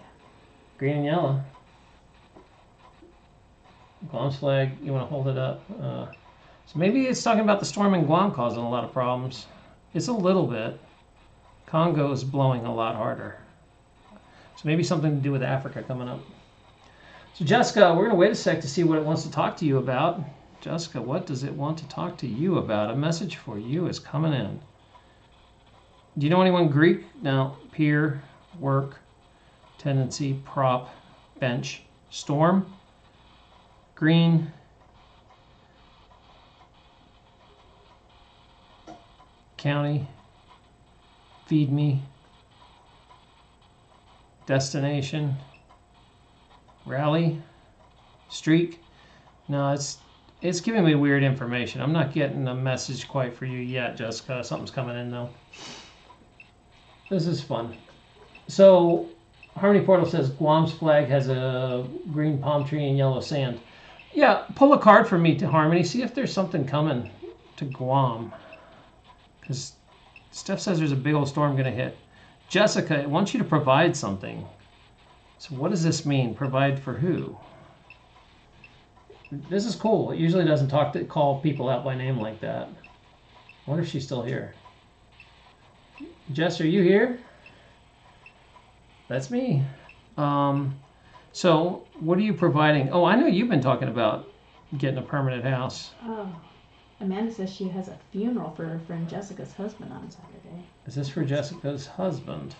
Green and yellow. Guam's flag. You want to hold it up? So maybe it's talking about the storm in Guam causing a lot of problems. It's a little bit. Congo is blowing a lot harder. So maybe something to do with Africa coming up. So Jessica, we're going to wait a sec to see what it wants to talk to you about. Jessica, what does it want to talk to you about? A message for you is coming in. Do you know anyone Greek? No. Peer, work, tendency, prop, bench, storm, green, county, feed me, destination, rally, streak. No, it's giving me weird information. I'm not getting a message quite for you yet, Jessica. Something's coming in though. This is fun. So Harmony Portal says Guam's flag has a green palm tree and yellow sand. Yeah, pull a card for me to Harmony. See if there's something coming to Guam. Because Steph says there's a big old storm going to hit. Jessica, I want you to provide something. So what does this mean? Provide for who? This is cool. It usually doesn't call people out by name like that. I wonder if she's still here. Jess, are you here? That's me. So what are you providing? Oh, I know you've been talking about getting a permanent house. Oh, Amanda says she has a funeral for her friend Jessica's husband on Saturday. Is this for Jessica's husband?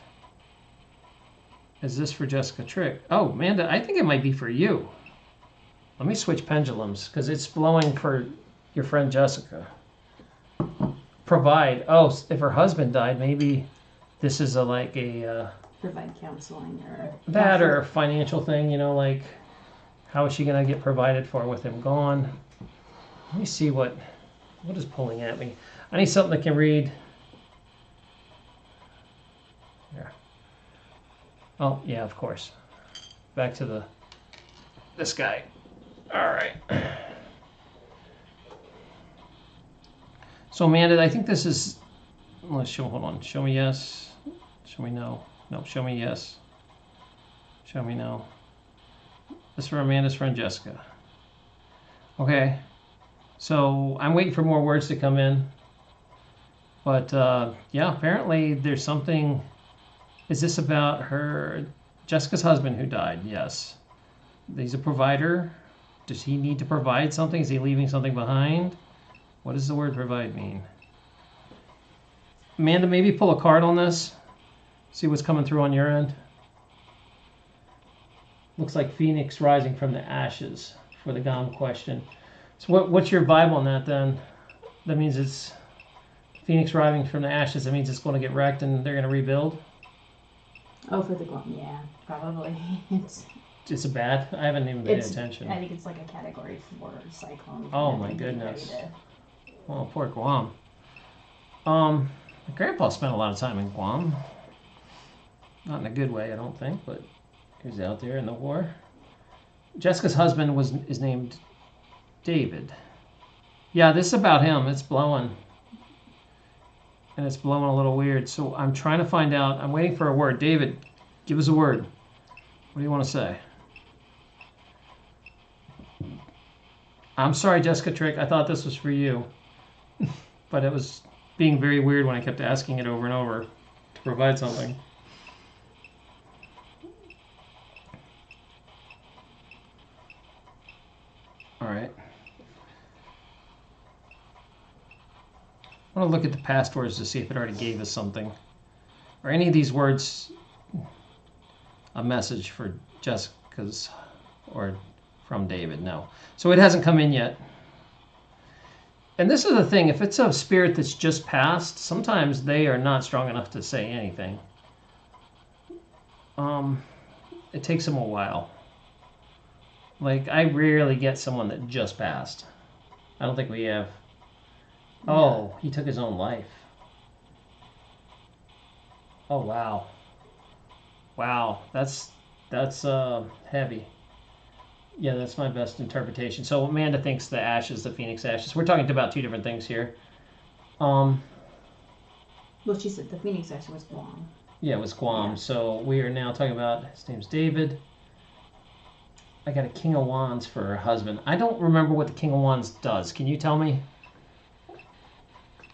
Is this for Jessica Trick? Oh, Amanda, I think it might be for you. Let me switch pendulums because it's blowing for your friend Jessica. Provide. Oh, if her husband died, maybe this is provide counseling or that or a financial thing, like How is she going to get provided for with him gone? Let me see what is pulling at me. I need something that can read. Here. Oh, yeah, of course. Back to this guy. All right. So Amanda, I think this is, let's show, hold on. Show me yes. Show me no. No, show me yes. Show me no. This is for Amanda's friend Jessica. Okay. So I'm waiting for more words to come in. But yeah, apparently there's something. Is this about Jessica's husband who died? Yes. He's a provider. Does he need to provide something? Is he leaving something behind? What does the word provide mean? Amanda, maybe pull a card on this. See what's coming through on your end. Looks like Phoenix rising from the ashes for the GOM question. So what's your vibe on that then? That means it's Phoenix rising from the ashes. That means it's going to get wrecked and they're going to rebuild? Oh, for the GOM, yeah, probably. It's a bad? I haven't even paid attention. I think it's like a category 4 cyclone. Oh my goodness. Oh, poor Guam. My grandpa spent a lot of time in Guam. Not in a good way, I don't think, but he was out there in the war. Jessica's husband is named David. Yeah, this is about him. It's blowing. And it's blowing a little weird. So I'm trying to find out. I'm waiting for a word. David, give us a word. What do you want to say? I'm sorry, Jessica Trick. I thought this was for you. But it was being very weird when I kept asking it over and over to provide something. All right. I want to look at the past words to see if it already gave us something. Are any of these words a message for Jessica's or from David? No. So it hasn't come in yet. And this is the thing. If it's a spirit that's just passed, sometimes they are not strong enough to say anything. It takes them a while. Like, I rarely get someone that just passed. I don't think we have. Oh, he took his own life. Oh, wow. Wow, that's heavy. Yeah, that's my best interpretation. So Amanda thinks the ashes, the Phoenix ashes. We're talking about two different things here. Well, she said the Phoenix ashes was Guam. Yeah, it was Guam. Yeah. So we are now talking about, his name's David. I got a King of Wands for her husband. I don't remember what the King of Wands does. Can you tell me?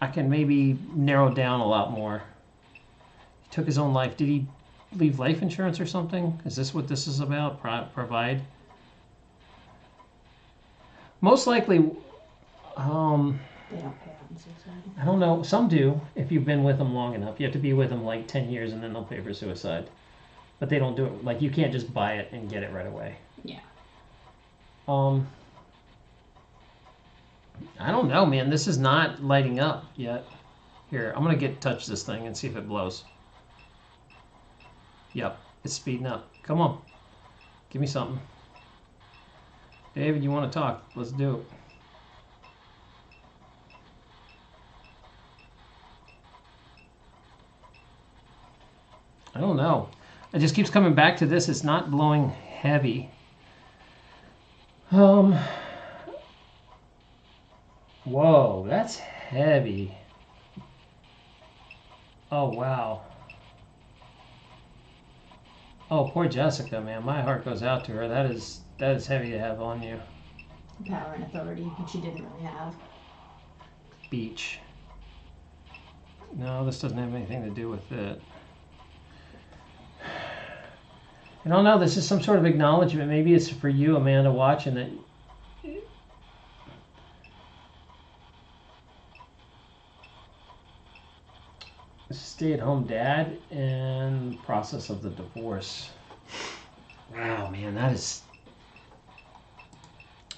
I can maybe narrow down a lot more. He took his own life. Did he leave life insurance or something? Is this what this is about? Provide? Most likely, they don't pay out in suicide. I don't know. Some do if you've been with them long enough. You have to be with them like 10 years and then they'll pay for suicide. But they don't do it. Like, you can't just buy it and get it right away. Yeah. I don't know, man. This is not lighting up yet. Here, I'm going to touch this thing and see if it blows. Yep, it's speeding up. Come on. Give me something. David, you want to talk? Let's do it. I don't know. It just keeps coming back to this. It's not blowing heavy. Whoa, that's heavy. Oh, wow. Oh, poor Jessica, man. My heart goes out to her. That is heavy to have on you. Power and authority, which she didn't really have. Beach. No, this doesn't have anything to do with it. I don't know. This is some sort of acknowledgement. Maybe it's for you, Amanda, watching that. Stay-at-home dad and process of the divorce. Wow, man, that is.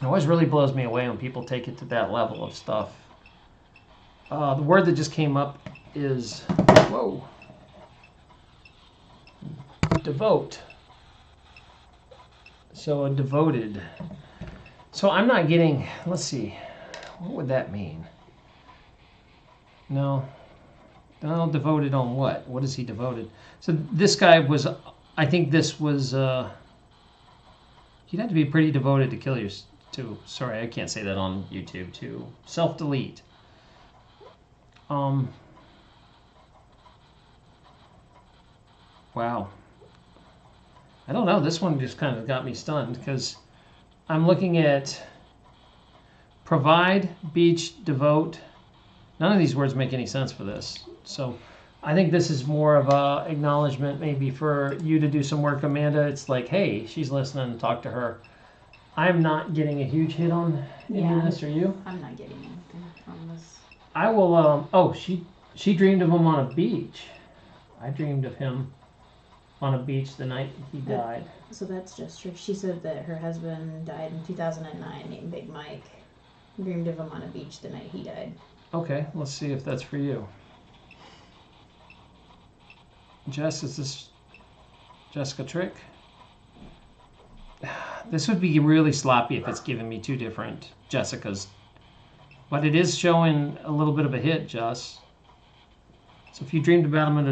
It always really blows me away when people take it to that level of stuff. The word that just came up is, whoa, devote. So a devoted. So I'm not getting, let's see, what would that mean? No, devoted on what? What is he devoted? So this guy was, I think this was, you'd have to be pretty devoted to kill to, sorry, I can't say that on YouTube, to self-delete. Wow. I don't know, this one just kind of got me stunned because I'm looking at provide, beach, devote. None of these words make any sense for this. So I think this is more of a acknowledgement maybe for you to do some work, Amanda. It's like, hey, she's listening, talk to her. I'm not getting a huge hit on any of this, are you? I'm not getting anything from this. I will, oh, she dreamed of him on a beach. I dreamed of him on a beach the night he died. So that's just true. She said that her husband died in 2009 named Big Mike. Dreamed of him on a beach the night he died. Okay, let's see if that's for you. Jess, is this Jessica Trick? This would be really sloppy if it's giving me two different Jessicas. But it is showing a little bit of a hit, Jess. So if you dreamed about him at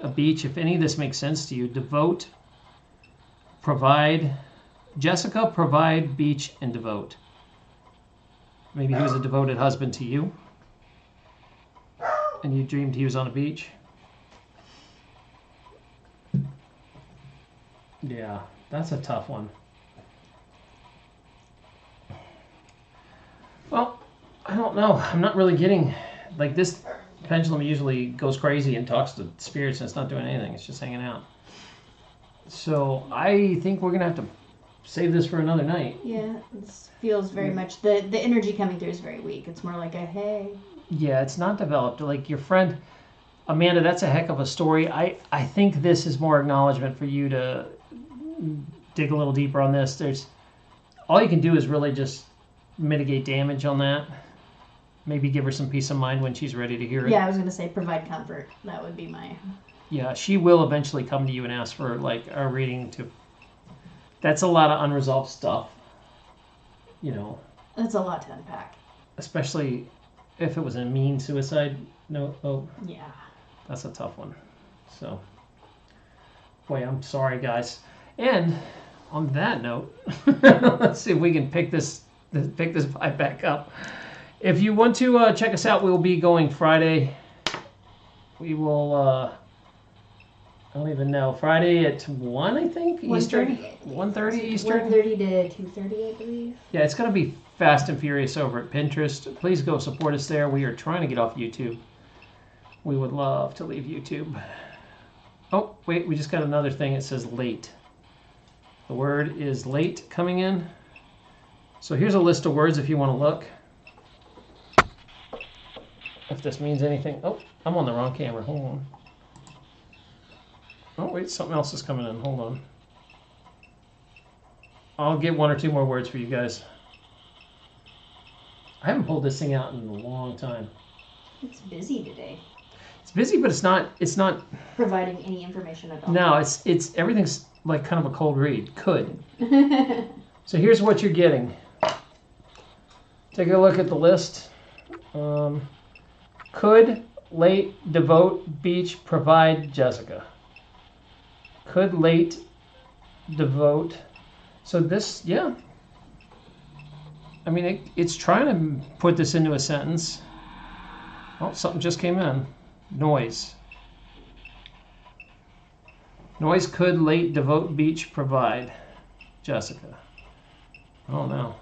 a beach, if any of this makes sense to you, devote, provide. Jessica, provide, beach, and devote. Maybe he was a devoted husband to you. And you dreamed he was on a beach. Yeah, that's a tough one. Well, I don't know. I'm not really getting, like, this pendulum usually goes crazy and talks to spirits and it's not doing anything. It's just hanging out. So I think we're going to have to save this for another night. Yeah, this feels very much, the energy coming through is very weak. It's more like a hey. Yeah, it's not developed. Like your friend, Amanda, that's a heck of a story. I think this is more acknowledgement for you to dig a little deeper on this. There's, all you can do is really just mitigate damage on that. Maybe give her some peace of mind when she's ready to hear it. Yeah, I was going to say provide comfort. That would be my... Yeah, she will eventually come to you and ask for, like, a reading to... That's a lot of unresolved stuff, you know. That's a lot to unpack. Especially if it was a mean suicide note. Oh, yeah. That's a tough one. So, boy, I'm sorry, guys. And on that note, let's see if we can pick this vibe back up. If you want to check us out, we'll be going Friday. We will, I don't even know, Friday at 1, I think, Eastern? 1:30 Eastern? 1:30 to 2:30, I believe. Yeah, it's going to be fast and furious over at Pinterest. Please go support us there. We are trying to get off YouTube. We would love to leave YouTube. Oh, wait, we just got another thing. It says late. The word is late coming in. So here's a list of words if you want to look. If this means anything. Oh, I'm on the wrong camera. Hold on. Oh, wait, something else is coming in. Hold on. I'll get one or two more words for you guys. I haven't pulled this thing out in a long time. It's busy today. It's busy, but it's not providing any information at all. No, it's everything's like kind of a cold read. Could. So here's what you're getting. Take a look at the list. Could, late, devote, beach, provide, Jessica. Could, late, devote. So this, yeah. I mean, it's trying to put this into a sentence. Oh, something just came in. Noise. Noise, could, late, devote, beach, provide, Jessica. Oh, no.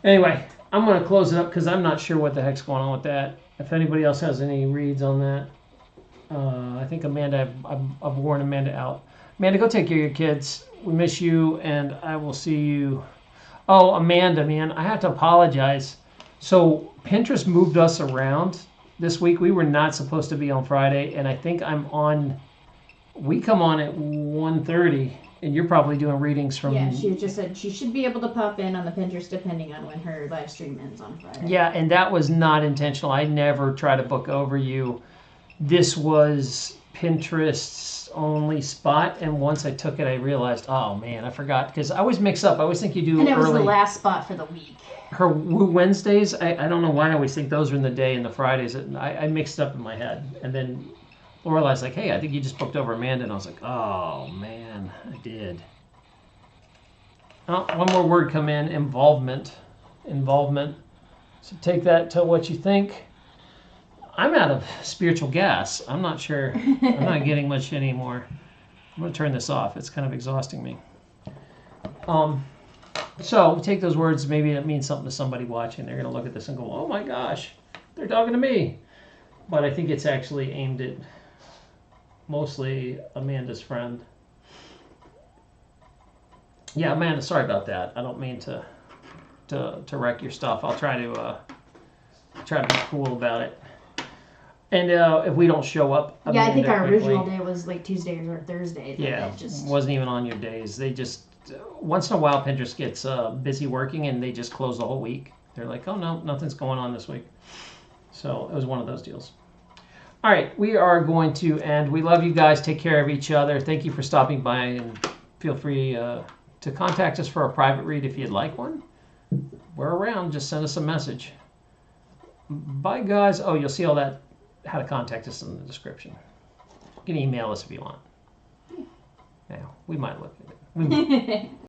Anyway, I'm going to close it up because I'm not sure what the heck's going on with that. If anybody else has any reads on that, I think Amanda, I've worn Amanda out. Amanda, go take care of your kids. We miss you, and I will see you. Oh, Amanda, man, I have to apologize. So Pinterest moved us around this week. We were not supposed to be on Friday, and I think we come on at 1:30. And you're probably doing readings from... Yeah, she just said she should be able to pop in on the Pinterest depending on when her live stream ends on Friday. Yeah, and that was not intentional. I never try to book over you. This was Pinterest's only spot, and once I took it, I realized, oh man, I forgot, because I always mix up. I always think you do and it was early. the last spot for the week. Her Wednesdays, I don't know why I always think those are in the day, and the Fridays, I mixed up in my head. And then Lorelai's like, hey, I think you just booked over Amanda, and I was like, oh man, I did. Oh, one more word come in, involvement. So take that, tell what you think. I'm out of spiritual gas. I'm not sure. I'm not getting much anymore. I'm going to turn this off. It's kind of exhausting me. So take those words. Maybe it means something to somebody watching. They're going to look at this and go, oh my gosh, they're talking to me. But I think it's actually aimed at mostly Amanda's friend. Yeah, Amanda, sorry about that. I don't mean to wreck your stuff. I'll try to be cool about it. And if we don't show up, yeah, I think our original day was like Tuesday or Thursday. Yeah, just wasn't even on your days. They just once in a while Pinterest gets busy working and they just close the whole week. They're like, oh no, nothing's going on this week. So it was one of those deals. All right, we are going to end. We love you guys. Take care of each other. Thank you for stopping by, and feel free to contact us for a private read if you'd like one. We're around. Just send us a message. Bye, guys. Oh, you'll see all that, how to contact us in the description. You can email us if you want. Yeah, we might look at it. We might.